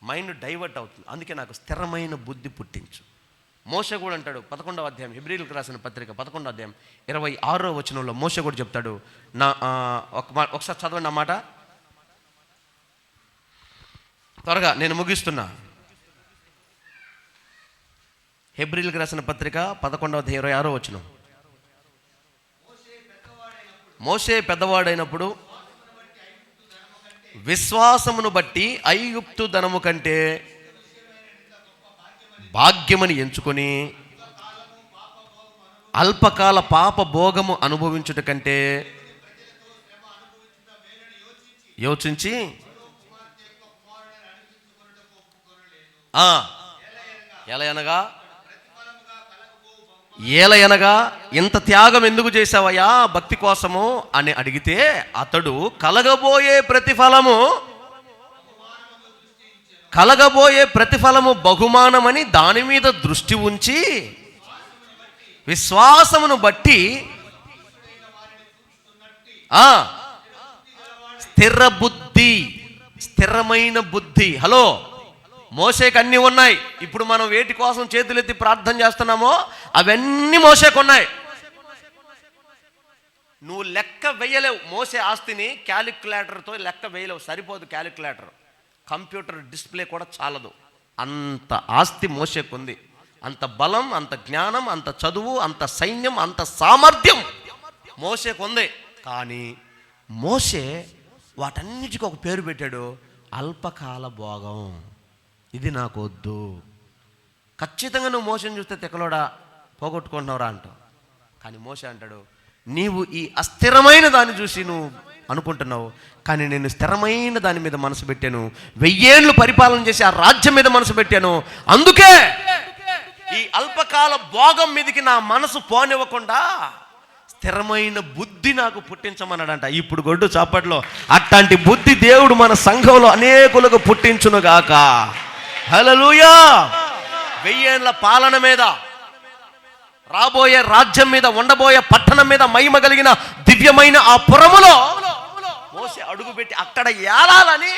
మైండ్ డైవర్ట్ అవుతుంది, అందుకే నాకు స్థిరమైన బుద్ధి పుట్టించు. మోషే కూడా అంటాడు 11వ అధ్యాయం, హెబ్రీయులకు రాసిన పత్రిక 11వ అధ్యాయం 26వ వచనంలో మోషే కూడా చెప్తాడు. ఒకసారి చదవండి ఆ మాట త్వరగా, నేను ముగిస్తున్నా. హెబ్రీయులకు రాసిన పత్రిక 11వ అధ్యాయం 26వ వచనం. మోషే పెద్దవాడైనప్పుడు విశ్వాసమును బట్టి ఐగుప్తు ధనము కంటే భాగ్యమని ఎంచుకొని అల్పకాల పాప భోగము అనుభవించుట కంటే యోచించి ఏలయనగా ఇంత త్యాగం ఎందుకు చేసావయ్యా భక్తి కోసము అని అడిగితే, అతడు కలగబోయే ప్రతిఫలము బహుమానమని దాని మీద దృష్టి ఉంచి విశ్వాసమును బట్టి స్థిరమైన బుద్ధి. హలో, మోషేకి అన్నీ ఉన్నాయి. ఇప్పుడు మనం వేటి కోసం చేతులెత్తి ప్రార్థన చేస్తున్నామో అవన్నీ మోషేకు ఉన్నాయి. నువ్వు లెక్క వేయలేవు. మోసే ఆస్తిని క్యాలిక్యులేటర్తో లెక్క వేయలేవు, సరిపోదు క్యాలిక్యులేటర్, కంప్యూటర్ డిస్ప్లే కూడా చాలదు. అంత ఆస్తి మోషేకుంది. అంత బలం, అంత జ్ఞానం, అంత చదువు, అంత సైన్యం, అంత సామర్థ్యం మోషేకుంది. కానీ మోషే వాటన్నిటికీ ఒక పేరు పెట్టాడు, అల్పకాల భోగం. ఇది నాకు వద్దు. ఖచ్చితంగా నువ్వు మోసని చూస్తే తెక్కలోడా పోగొట్టుకుంటున్నావురా అంటావు. కానీ మోసే అంటాడు, నీవు ఈ అస్థిరమైన దాన్ని చూసి నువ్వు అనుకుంటున్నావు, కానీ నేను స్థిరమైన దాని మీద మనసు పెట్టాను. 1000 ఏళ్ళు పరిపాలన చేసి ఆ రాజ్యం మీద మనసు పెట్టాను. అందుకే ఈ అల్పకాల భోగం మీదకి నా మనసు పోనివ్వకుండా స్థిరమైన బుద్ధి నాకు పుట్టించమన్నాడంట. ఇప్పుడు గొడ్డు చాపట్లో అట్లాంటి బుద్ధి దేవుడు మన సంఘంలో అనేకులకు పుట్టించునుగాక. హల్లెలూయా. 1000 ఏళ్ల పాలన మీద, రాబోయే రాజ్యం మీద, ఉండబోయే పట్టణం మీద మహిమ కలిగిన దివ్యమైన ఆ పురములో మోసే అడుగుపెట్టి అక్కడ ఏలాలని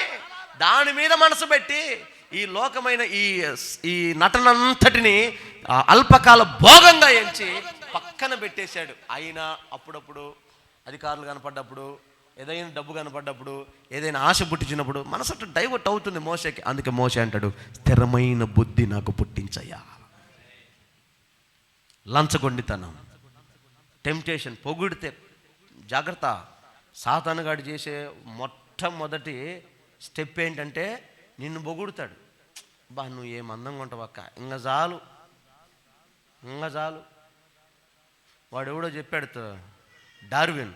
దాని మీద మనసు పెట్టి ఈ లోకమైన ఈ నటనంతటిని అల్పకాల భోగంగా ఎంచి పక్కన పెట్టేశాడు. అయినా అప్పుడప్పుడు అధికారులు కనపడ్డప్పుడు, ఏదైనా డబ్బు కనపడ్డప్పుడు, ఏదైనా ఆశ పుట్టించినప్పుడు మనసు అట్లా డైవర్ట్ అవుతుంది మోసేకి. అందుకే మోసే అంటాడు, స్థిరమైన బుద్ధి నాకు పుట్టించయ్యా. లంచగొండితనం, టెంప్టేషన్, పొగిడితే జాగ్రత్త. సాతానుగాడు చేసే మొట్టమొదటి స్టెప్ ఏంటంటే నిన్ను పొగుడుతాడు. బా నువ్వు ఏం అందంగా ఉంటావు అక్క, ఇంకా చాలు. వాడు ఎవడో చెప్పాడు, డార్విన్.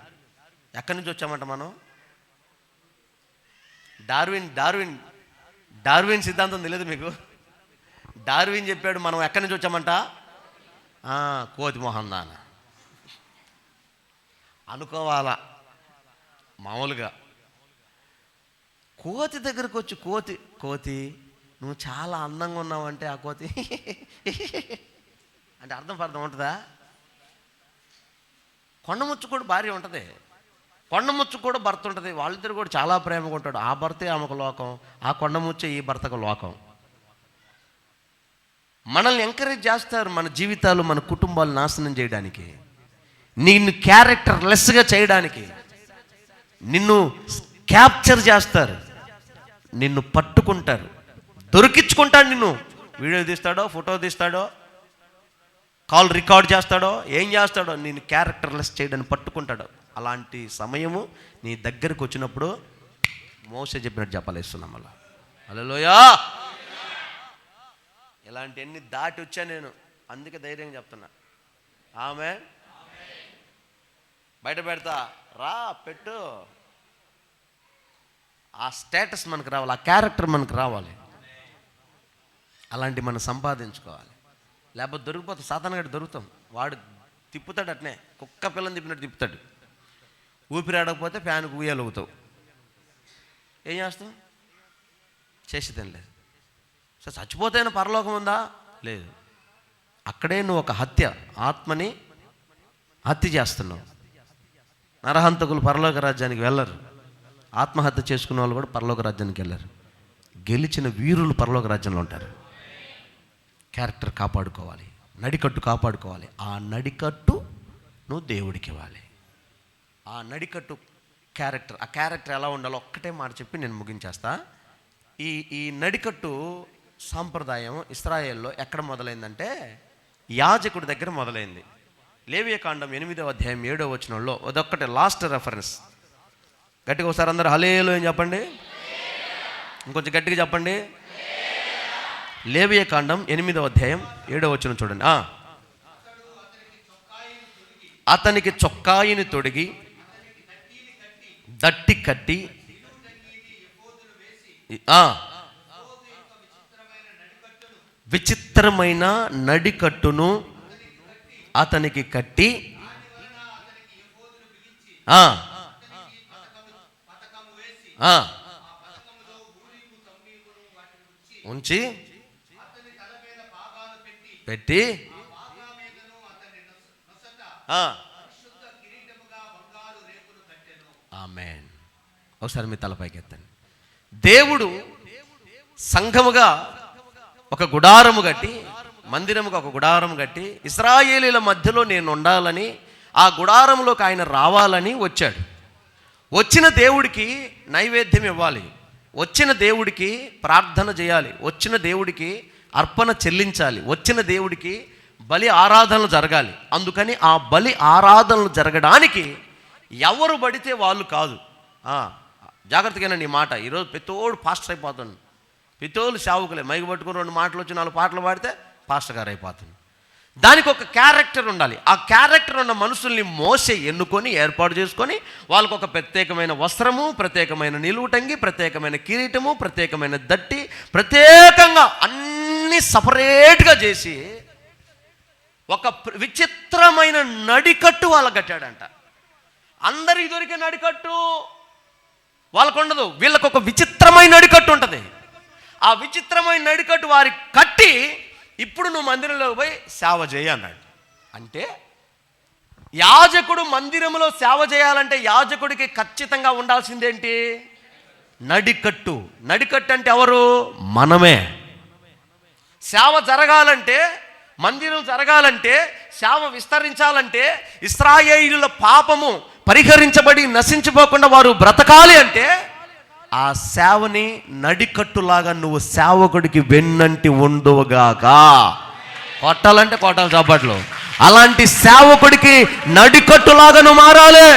ఎక్కడి నుంచి వచ్చామంట మనం? డార్విన్ సిద్ధాంతం తెలియదు మీకు? డార్విన్ చెప్పాడు మనం ఎక్కడి నుంచి వచ్చామంట? కోతి మొహం దాన అనుకోవాలా. మామూలుగా కోతి దగ్గరకు వచ్చి, కోతి నువ్వు చాలా అందంగా ఉన్నావు అంటే ఆ కోతి అంటే అర్థం ఉంటుందా? కొండముచ్చు కూడా భార్య ఉంటుంది. కొండముచ్చు కూడా భర్త ఉంటుంది, వాళ్ళిద్దరు కూడా చాలా ప్రేమగా ఉంటాడు. ఆ భర్తే ఆమెకు లోకం, ఆ కొండముచ్చే ఈ భర్తకు లోకం. మనల్ని ఎంకరేజ్ చేస్తారు మన జీవితాలు, మన కుటుంబాలు నాశనం చేయడానికి, నిన్ను క్యారెక్టర్లెస్గా చేయడానికి, నిన్ను క్యాప్చర్ చేస్తారు, నిన్ను పట్టుకుంటారు, దొరికించుకుంటాడు. నిన్ను వీడియో తీస్తాడో, ఫోటో తీస్తాడో, కాల్ రికార్డ్ చేస్తాడో, ఏం చేస్తాడో, నేను క్యారెక్టర్లెస్ చేయడానికి పట్టుకుంటాడు. అలాంటి సమయము నీ దగ్గరకు వచ్చినప్పుడు మోసే చెప్పినట్టు చెప్పలేస్తున్నాం. మళ్ళా హల్లెలూయా. ఇలాంటివన్నీ దాటి వచ్చా నేను, అందుకే ధైర్యంగా చెప్తున్నా. ఆమె బయట పెడతా రా, పెట్టు. ఆ స్టేటస్ మనకు రావాలి, ఆ క్యారెక్టర్ మనకు రావాలి. అలాంటి మనం సంపాదించుకోవాలి. లేకపోతే దొరికిపోతాం, సాతానుగాడు దొరుకుతాం. వాడు తిప్పుతాడు, అట్నే కుక్క పిల్లని తిప్పినట్టు తిప్పుతాడు. ఊపిరి ఆడకపోతే ఫ్యాన్కు ఊయలుగుతావు. ఏం చేస్తావు? చేసేదేం లేదు. సో చచ్చిపోతేనే పరలోకం ఉందా? లేదు. అక్కడే నువ్వు ఒక ఆత్మని హత్య చేస్తున్నావు. నరహంతకులు పరలోక రాజ్యానికి వెళ్ళరు, ఆత్మహత్య చేసుకున్న వాళ్ళు కూడా పరలోక రాజ్యానికి వెళ్ళరు. గెలిచిన వీరులు పరలోక రాజ్యంలో ఉంటారు. క్యారెక్టర్ కాపాడుకోవాలి, నడికట్టు కాపాడుకోవాలి. ఆ నడికట్టు నువ్వు దేవుడికి ఇవ్వాలి. ఆ నడికట్టు క్యారెక్టర్, ఆ క్యారెక్టర్ ఎలా ఉండాలో ఒక్కటే మాట చెప్పి నేను ముగించేస్తా. ఈ నడికట్టు సాంప్రదాయం ఇశ్రాయేల్లో ఎక్కడ మొదలైందంటే యాజకుడి దగ్గర మొదలైంది. లేవియకాండం 8వ అధ్యాయం 7వ వచనంలో అదొక్కటే లాస్ట్ రెఫరెన్స్. గట్టిగా ఒకసారి అందరూ హల్లెలూయా అని చెప్పండి. ఇంకొంచెం గట్టిగా చెప్పండి. లేవియకాండం 8వ అధ్యాయం 7వ వచనం చూడండి. అతనికి చొక్కాయిని తొడిగి దట్టి కట్టి విచిత్రమైన నడికట్టును అతనికి కట్టి ఉంచి పెట్టి ఆమేన్. ఒకసారి మీ తలపైకి ఎత్తండి. దేవుడు సంఘముగా ఒక గుడారము కట్టి, మందిరముగా ఒక గుడారము కట్టి, ఇశ్రాయేలీల మధ్యలో నేను ఉండాలని, ఆ గుడారంలోకి ఆయన రావాలని వచ్చాడు. వచ్చిన దేవుడికి నైవేద్యం ఇవ్వాలి, వచ్చిన దేవుడికి ప్రార్థన చేయాలి, వచ్చిన దేవుడికి అర్పణ చెల్లించాలి, వచ్చిన దేవుడికి బలి ఆరాధనలు జరగాలి. అందుకని ఆ బలి ఆరాధనలు జరగడానికి ఎవరు పడితే వాళ్ళు కాదు. జాగ్రత్తగా నీ మాట. ఈరోజు పెద్దోడు పాస్టర్ అయిపోతాను, పెద్దోళ్ళు సేవకులే, మైకు పట్టుకుని 2 మాటలు వచ్చి 4 పాటలు పాడితే పాస్టర్ గారు అయిపోతుంది. దానికి ఒక క్యారెక్టర్ ఉండాలి. ఆ క్యారెక్టర్ ఉన్న మనుషుల్ని మోసే ఎన్నుకొని ఏర్పాటు చేసుకొని వాళ్ళకు ఒక ప్రత్యేకమైన వస్త్రము, ప్రత్యేకమైన నిలువుటంగి, ప్రత్యేకమైన కిరీటము, ప్రత్యేకమైన దట్టి, ప్రత్యేకంగా అన్నీ సపరేట్గా చేసి ఒక విచిత్రమైన నడికట్టు వాళ్ళకు కట్టాడంట. అందరికి దొరికే నడికట్టు వాళ్ళకు ఉండదు, వీళ్ళకు ఒక విచిత్రమైన నడికట్టు ఉంటుంది. ఆ విచిత్రమైన నడికట్టు వారికి కట్టి, ఇప్పుడు నువ్వు మందిరంలో పోయి సేవ చేయి అన్నాడు. అంటే యాజకుడు మందిరంలో సేవ చేయాలంటే యాజకుడికి ఖచ్చితంగా ఉండాల్సిందేంటి? నడికట్టు. నడికట్టు అంటే ఎవరు? మనమే. సేవ జరగాలంటే, మందిరం జరగాలంటే, సేవ విస్తరించాలంటే, ఇశ్రాయేలీయుల పాపము పరిహరించబడి నశించిపోకుండా వారు బ్రతకాలి అంటే ఆ సేవని నడికట్టులాగా నువ్వు సేవకుడికి వెన్నంటి ఉండుగాక. కొట్టాలంటే కొట్టాలి చప్పట్లు. అలాంటి సేవకుడికి నడికట్టులాగా నువ్వు మారాలి,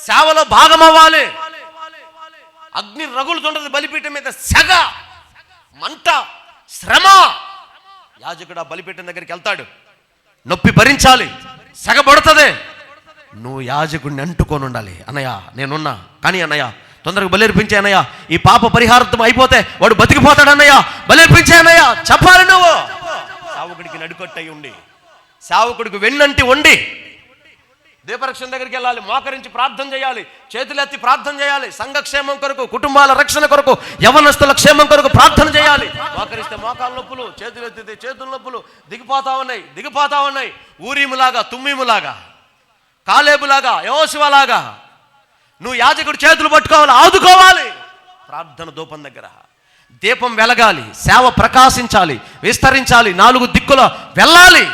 సేవలో భాగం అవ్వాలి. అగ్ని రగులుతుంటది బలిపీఠం మీద, సెగ, మంట, శ్రమ. యాజకుడు ఆ బలిపీఠం దగ్గరికి వెళ్తాడు, నొప్పి భరించాలి, సెగ పడుతుంది. నువ్వు యాజకుడిని అంటుకొని ఉండాలి. అన్నయ్య నేనున్నా, కానీ అన్నయ్య తొందరగా బలిర్పించే అన్నయ్య, ఈ పాప పరిహారం అయిపోతే వాడు బతికిపోతాడు అన్నయ్య, బలిర్పించే అన్నయ్య చెప్పాలి. నువ్వు సేవకుడికి నడికట్టయి ఉండి, సేవకుడికి వెన్నంటి ఉండి దీపరక్షణ దగ్గరికి వెళ్ళాలి, మోకరించి ప్రార్థన చేయాలి, చేతులెత్తి ప్రార్థన చేయాలి, సంఘక్షేమం కొరకు, కుటుంబాల రక్షణ కొరకు, యవనస్తుల క్షేమం కొరకు ప్రార్థన చేయాలి. మోకరిస్తే మోకాళ్ళ నొప్పులు, చేతులెత్తితే చేతుల నొప్పులు దిగిపోతా ఉన్నాయి. ఊరీములాగా, తుమ్మీములాగా కాలేబులాగా, యోశువలాగా నువ్వు యాజకుడి చేతులు పట్టుకోవాలి, ఆదుకోవాలి. ప్రార్థన ధూపం దగ్గర దీపం వెలగాలి, సేవ ప్రకాశించాలి, విస్తరించాలి, 4 దిక్కుల వెళ్ళాలి.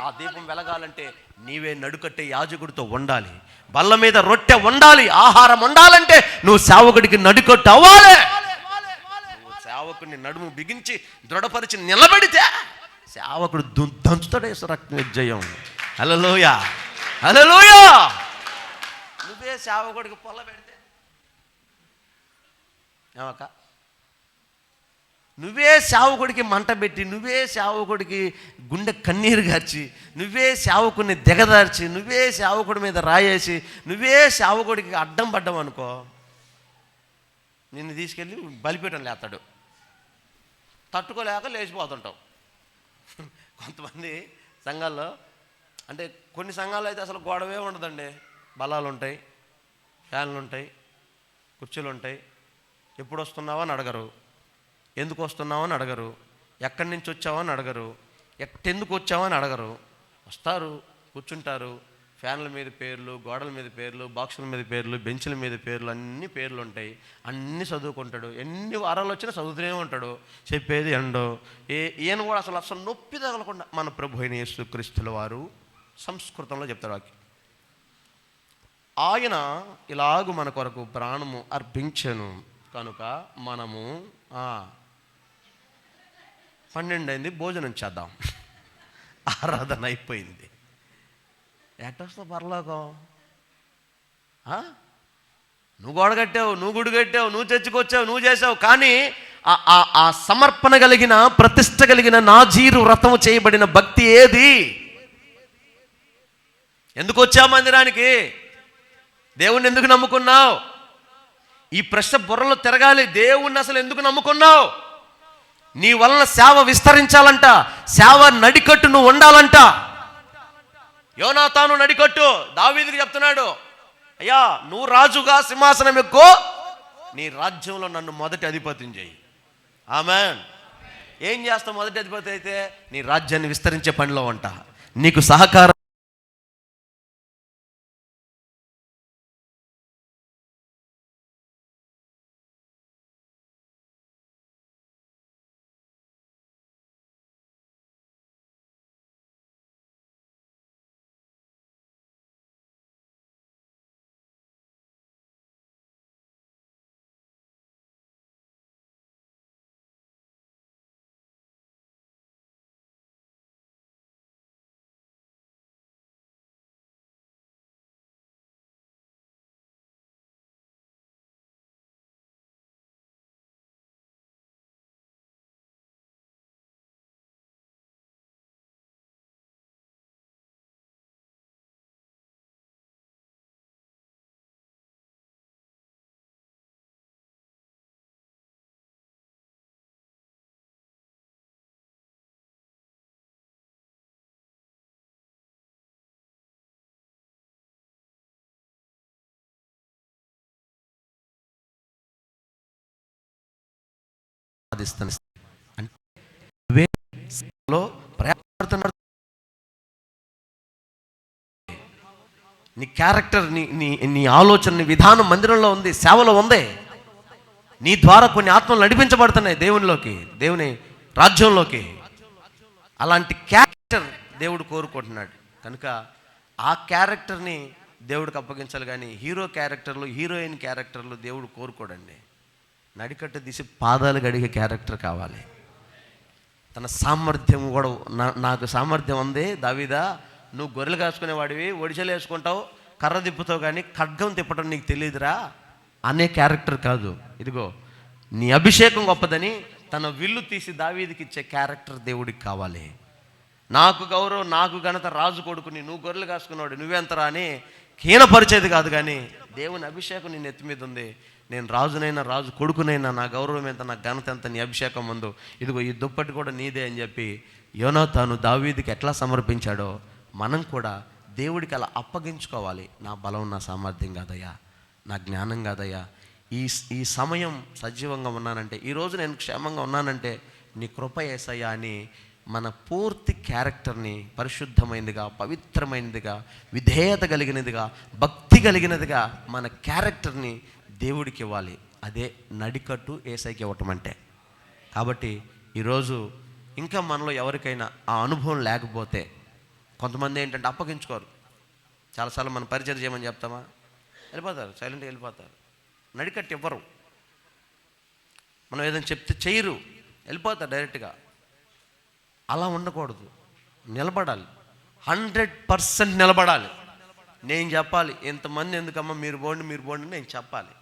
ఆ దీపం వెలగాలంటే నీవే నడుకట్టే యాజకుడితో ఉండాలి, బల్ల మీద రొట్టె ఉండాలి, ఆహారం ఉండాలంటే నువ్వు సేవకుడికి నడుకట్టు అవ్వాలి. నువ్వు సేవకుడిని నడుము బిగించి దృఢపరిచి నిలబడితే సేవకుడు దంచుతాడు. రక్త విజయం. హల్లెలూయా, హల్లెలూయా. నువ్వే సేవకుడికి పొల్ల పెడితే ఏమక్క, నువ్వే సేవకుడికి మంట పెట్టి, నువ్వే సేవకుడికి గుండె కన్నీరు గార్చి, నువ్వే సేవకుడిని దిగదార్చి, నువ్వే సేవకుడి మీద రాయేసి, నువ్వే సేవకుడికి అడ్డం పడ్డావు అనుకో, నిన్ను తీసుకెళ్ళి బలిపీఠం లేస్తాడు. తట్టుకోలేక లేచిపోతుంటావు. కొంతమంది సంఘాల్లో, అంటే కొన్ని సంఘాల్లో అయితే అసలు గొడవే ఉండదండి. బలాలు ఉంటాయి, ఫ్యాన్లు ఉంటాయి, కుర్చీలు ఉంటాయి. ఎప్పుడు వస్తున్నావో అని అడగరు, ఎందుకు వస్తున్నావు అని అడగరు, ఎక్కడి నుంచి వచ్చావో అని అడగరు, ఎందుకు వచ్చావో అని అడగరు. వస్తారు, కూర్చుంటారు. ఫ్యాన్ల మీద పేర్లు, గోడల మీద పేర్లు, బాక్సుల మీద పేర్లు, బెంచ్ల మీద పేర్లు, అన్ని పేర్లు ఉంటాయి. అన్నీ చదువుకుంటాడు. ఎన్ని వారాలు వచ్చినా చదువుతూనే ఉంటాడు. చెప్పేది ఎండో. ఈయన కూడా అసలు నొప్పి తగలకుండా మన ప్రభు అయిన యేసుక్రీస్తుల వారు సంస్కృతంలో చెప్తాడు వాకి, ఆయన ఇలాగు మన కొరకు ప్రాణము అర్పించెను కనుక మనము 12 అయింది, భోజనం చేద్దాం. ఆరాధన అయిపోయింది. ఎట్టొస్తా పరలోకం? నువ్వు గోడ కట్టావు, నువ్వు గుడి కట్టావు, నువ్వు చర్చికొచ్చావు, నువ్వు చేసావు, కానీ ఆ సమర్పణ కలిగిన, ప్రతిష్ట కలిగిన, నాజీరు వ్రతము చేయబడిన భక్తి ఏది? ఎందుకు వచ్చావు మందిరానికి? దేవుణ్ణి ఎందుకు నమ్ముకున్నావు? ఈ ప్రశ్న బుర్రలో తిరగాలి. దేవుణ్ణి అసలు ఎందుకు నమ్ముకున్నావు? నీ వలన సేవ విస్తరించాలంట, సేవ నడికట్టు నువ్వు ఉండాలంట. యోనాతాను నడికట్టు దావీదుకి చెప్తున్నాడు, అయ్యా నువ్వు రాజుగా సింహాసనం ఎక్కు, నీ రాజ్యంలో నన్ను మొదటి అధిపతిని చేయి. ఆమేన్. ఏం చేస్తావు మొదటి అధిపతి అయితే? నీ రాజ్యాన్ని విస్తరించే పనిలో ఉంటా. నీకు సహకారం అంటే నీ క్యారెక్టర్, నీ ఆలోచన, నీ విధానం మందిరంలో ఉంది, సేవలో ఉంది. నీ ద్వారా కొన్ని ఆత్మలు నడిపించబడుతున్నాయి దేవునిలోకి, దేవుని రాజ్యంలోకి. అలాంటి క్యారెక్టర్ దేవుడు కోరుకుంటున్నాడు కనుక ఆ క్యారెక్టర్ని దేవుడికి అప్పగించాలి. కానీ హీరో క్యారెక్టర్లు, హీరోయిన్ క్యారెక్టర్లు దేవుడు కోరుకోడండి. నడికట్టు తీసి పాదాలు గడిగే క్యారెక్టర్ కావాలి. తన సామర్థ్యం కూడా, నాకు సామర్థ్యం ఉంది దావీదా, నువ్వు గొర్రెలు కాసుకునేవాడివి, ఒడిసెలు వేసుకుంటావు, కర్ర తిప్పుతావు, కానీ ఖడ్గం తిప్పడం నీకు తెలియదురా అనే క్యారెక్టర్ కాదు. ఇదిగో నీ అభిషేకం గొప్పదని తన విల్లు తీసి దావీదికి ఇచ్చే క్యారెక్టర్ దేవుడికి కావాలి. నాకు గౌరవం, నాకు ఘనత, రాజు కొడుకుని, నువ్వు గొర్రెలు కాసుకున్నాడు, నువ్వెంతరా అని హీనపరిచేది కాదు. కానీ దేవుని అభిషేకం నీ నెత్తి మీద ఉంది. నేను రాజునైనా, రాజు కొడుకునైనా, నా గౌరవం ఎంత, నా ఘనత ఎంత, నీ అభిషేకం ఉందో, ఇదిగో ఈ దుప్పటి కూడా నీదే అని చెప్పి యోనాతాను దావీదుకి ఎట్లా సమర్పించాడో మనం కూడా దేవుడికి అలా అప్పగించుకోవాలి. నా బలం, నా సామర్థ్యం కాదయ్యా, నా జ్ఞానం కాదయ్యా, ఈ సమయం సజీవంగా ఉన్నానంటే, ఈరోజు నేను క్షేమంగా ఉన్నానంటే నీ కృప యేసయ్యా అని మన పూర్తి క్యారెక్టర్ని పరిశుద్ధమైనదిగా, పవిత్రమైనదిగా, విధేయత కలిగినదిగా, భక్తి కలిగినదిగా మన క్యారెక్టర్ని దేవుడికి ఇవ్వాలి. అదే నడికట్టు యేసయ్యకి ఇవ్వటం అంటే. కాబట్టి ఈరోజు ఇంకా మనలో ఎవరికైనా ఆ అనుభవం లేకపోతే, కొంతమంది ఏంటంటే అప్పగించుకోరు. చాలాసార్లు మనం పరిచయం చేయమని చెప్తామా, వెళ్ళిపోతారు, సైలెంట్గా వెళ్ళిపోతారు, నడికట్టు ఇవ్వరు. మనం ఏదైనా చెప్తే చేయరు, వెళ్ళిపోతారు డైరెక్ట్గా. అలా ఉండకూడదు, నిలబడాలి, 100% నిలబడాలి. నేను చెప్పాలి, ఇంతమంది ఎందుకమ్మా మీరు పోండి నేను చెప్పాలి.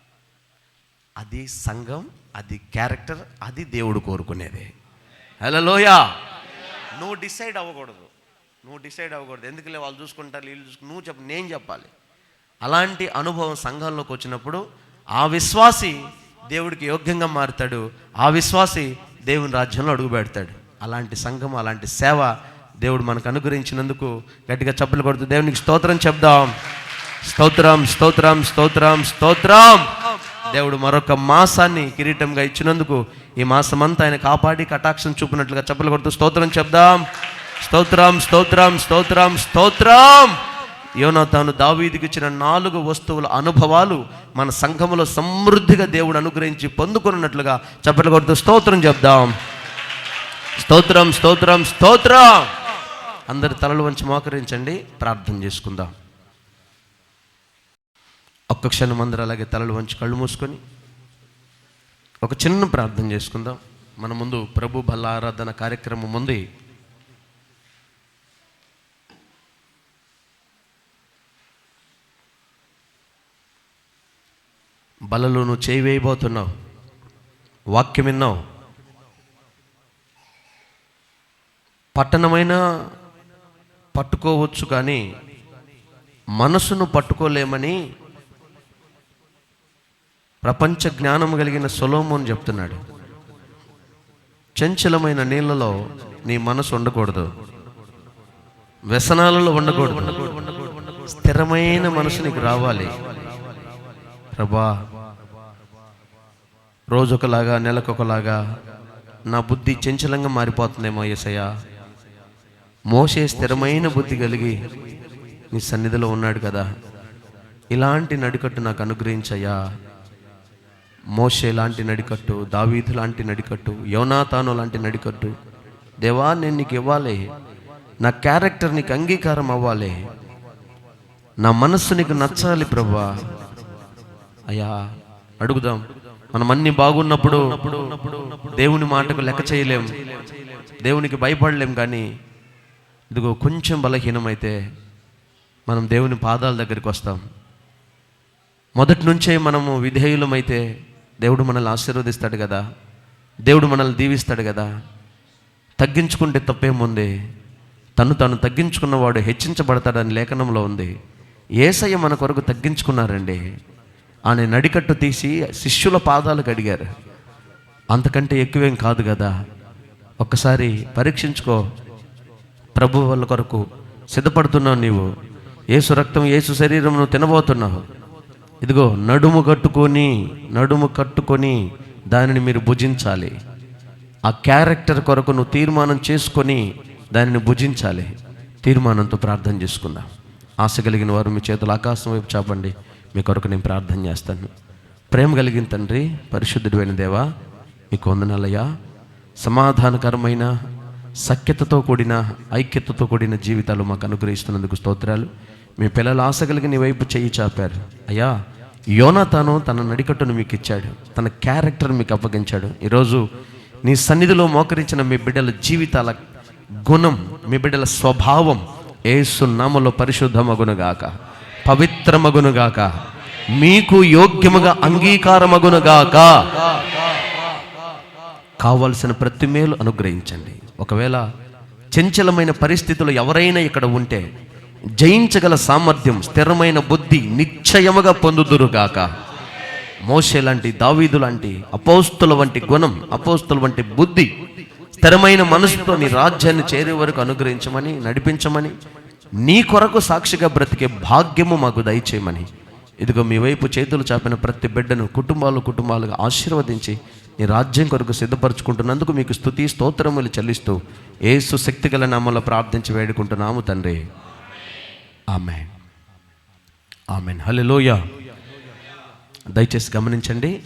అది సంఘం, అది క్యారెక్టర్, అది దేవుడు కోరుకునేది. హల్లెలూయా. నువ్వు డిసైడ్ అవ్వకూడదు. ఎందుకులే వాళ్ళు చూసుకుంటారు, వీళ్ళు నువ్వు చెప్పు, నేను చెప్పాలి. అలాంటి అనుభవం సంఘంలోకి వచ్చినప్పుడు ఆ విశ్వాసి దేవుడికి యోగ్యంగా మారుతాడు. ఆ విశ్వాసి దేవుని రాజ్యంలో అడుగు పెడతాడు. అలాంటి సంఘం, అలాంటి సేవ దేవుడు మనకు అనుగ్రహించినందుకు గట్టిగా చప్పట్లు కొడుతూ దేవునికి స్తోత్రం చెప్దాం. స్తోత్రం, స్తోత్రం, స్తోత్రం, స్తోత్రం. దేవుడు మరొక మాసాన్ని కిరీటంగా ఇచ్చినందుకు ఈ మాసమంతా ఆయన కాపాడి కటాక్షం చూపినట్లుగా చప్పట్లు కొడుతూ స్తోత్రం చెప్దాం. స్తోత్రం, స్తోత్రం, స్తోత్రం, స్తోత్రం. యోనాతాను దావీదుకి ఇచ్చిన 4 వస్తువుల అనుభవాలు మన సంఘములో సమృద్ధిగా దేవుడు అనుగ్రహించి పొందుకున్నట్లుగా చప్పట్లు కొడుతూ స్తోత్రం చెప్దాం. స్తోత్రం, స్తోత్రం, స్తోత్రం. అందరి తలలు వంచి మోకరించండి, ప్రార్థన చేసుకుందాం. ఒక్క క్షణం అందరూ అలాగే తలలు వంచి కళ్ళు మూసుకొని ఒక చిన్న ప్రార్థన చేసుకుందాం. మన ముందు ప్రభు బల్ల ఆరాధన కార్యక్రమం ఉంది. బలలో నువ్వు చేయి వేయబోతున్నావు, వాక్యం విన్నావు. పట్టణమైనా పట్టుకోవచ్చు, కానీ మనసును పట్టుకోలేమని ప్రపంచ జ్ఞానం కలిగిన సొలొమోను చెప్తున్నాడు. చంచలమైన నీళ్ళలో నీ మనసు ఉండకూడదు, వ్యసనాలలో ఉండకూడదు. స్థిరమైన మనసు నీకు రావాలి. ప్రభా, రోజొకలాగా నెలకొకలాగా నా బుద్ధి చంచలంగా మారిపోతుందేమో యేసయ్యా. మోషే స్థిరమైన బుద్ధి కలిగి నీ సన్నిధిలో ఉన్నాడు కదా, ఇలాంటి నడికట్టు నాకు అనుగ్రహించయ్యా. మోషే లాంటి నడికట్టు, దావీదు లాంటి నడికట్టు, యోనాతాను లాంటి నడికట్టు దేవా నేను నీకు ఇవ్వాలి. నా క్యారెక్టర్ నీకు అంగీకారం అవ్వాలి, నా మనస్సు నీకు నచ్చాలి ప్రభా. అయ్యా అడుగుదాం. మనం అన్ని బాగున్నప్పుడు దేవుని మాటకు లెక్క చేయలేం, దేవునికి భయపడలేం. కానీ ఇదిగో కొంచెం బలహీనమైతే మనం దేవుని పాదాల దగ్గరికి వస్తాం. మొదటి నుంచే మనము విధేయులమైతే దేవుడు మనల్ని ఆశీర్వదిస్తాడు కదా, దేవుడు మనల్ని దీవిస్తాడు కదా. తగ్గించుకుంటే తప్పేముంది? తను తగ్గించుకున్నవాడు హెచ్చించబడతాడని లేఖనంలో ఉంది. యేసయ్య మన కొరకు తగ్గించుకున్నారండి. ఆయన నడికట్టు తీసి శిష్యుల పాదాలు కడిగారు. అంతకంటే ఎక్కువేం కాదు కదా. ఒక్కసారి పరీక్షించుకో. ప్రభు వాళ్ళ కొరకు సిద్ధపడుతున్నావు నీవు. యేసు రక్తం, యేసు శరీరం నువ్వు తినబోతున్నావు. ఇదిగో నడుము కట్టుకొని దానిని మీరు భుజించాలి. ఆ క్యారెక్టర్ కొరకు నువ్వు తీర్మానం చేసుకొని దానిని భుజించాలి. తీర్మానంతో ప్రార్థన చేసుకుందాం. ఆశ కలిగిన వారు మీ చేతులు ఆకాశం వైపు చాపండి. మీ కొరకు నేను ప్రార్థన చేస్తాను. ప్రేమ కలిగిన తండ్రి, పరిశుద్ధుడైన దేవా, మీకు వందనాలయ్యా. సమాధానకరమైన సఖ్యతతో కూడిన, ఐక్యతతో కూడిన జీవితాలు మాకు అనుగ్రహిస్తున్నందుకు స్తోత్రాలు. మీ పిల్లలు ఆశ కలిగి నీ వైపు చెయ్యి చాపారు అయ్యా. యోనాతాను తన నడికట్టును మీకు ఇచ్చాడు, తన క్యారెక్టర్ మీకు అప్పగించాడు. ఈరోజు నీ సన్నిధిలో మోకరించిన మీ బిడ్డల జీవితాల గుణం, మీ బిడ్డల స్వభావం యేసు నామములో పరిశుద్ధమగునుగాక, పవిత్రమగునుగాక, మీకు యోగ్యముగా అంగీకారమగునుగాక. కావలసిన ప్రతి మేలు అనుగ్రహించండి. ఒకవేళ చంచలమైన పరిస్థితులు ఎవరైనా ఇక్కడ ఉంటే జయించగల సామర్థ్యం, స్థిరమైన బుద్ధి నిశ్చయముగా పొందుదురుగాక. మోషే లాంటి, దావీదు లాంటి, అపోస్తుల వంటి గుణం, అపోస్తుల వంటి బుద్ధి, స్థిరమైన మనసుతో నీ రాజ్యాన్ని చేరే వరకు అనుగ్రహించమని, నడిపించమని, నీ కొరకు సాక్షిగా బ్రతికే భాగ్యము మాకు దయచేయమని, ఇదిగో మీ వైపు చేతులు చాపిన ప్రతి బిడ్డను కుటుంబాలుగా ఆశీర్వదించి నీ రాజ్యం కొరకు సిద్ధపరచుకుంటున్నందుకు మీకు స్తుతి స్తోత్రములు చెల్లిస్తూ యేసు శక్తిగల నామములో ప్రార్థించి వేడుకుంటున్నాము తండ్రి. ఆమేన్. ఆమేన్. హల్లెలూయా. దయచేసి గమనించండి.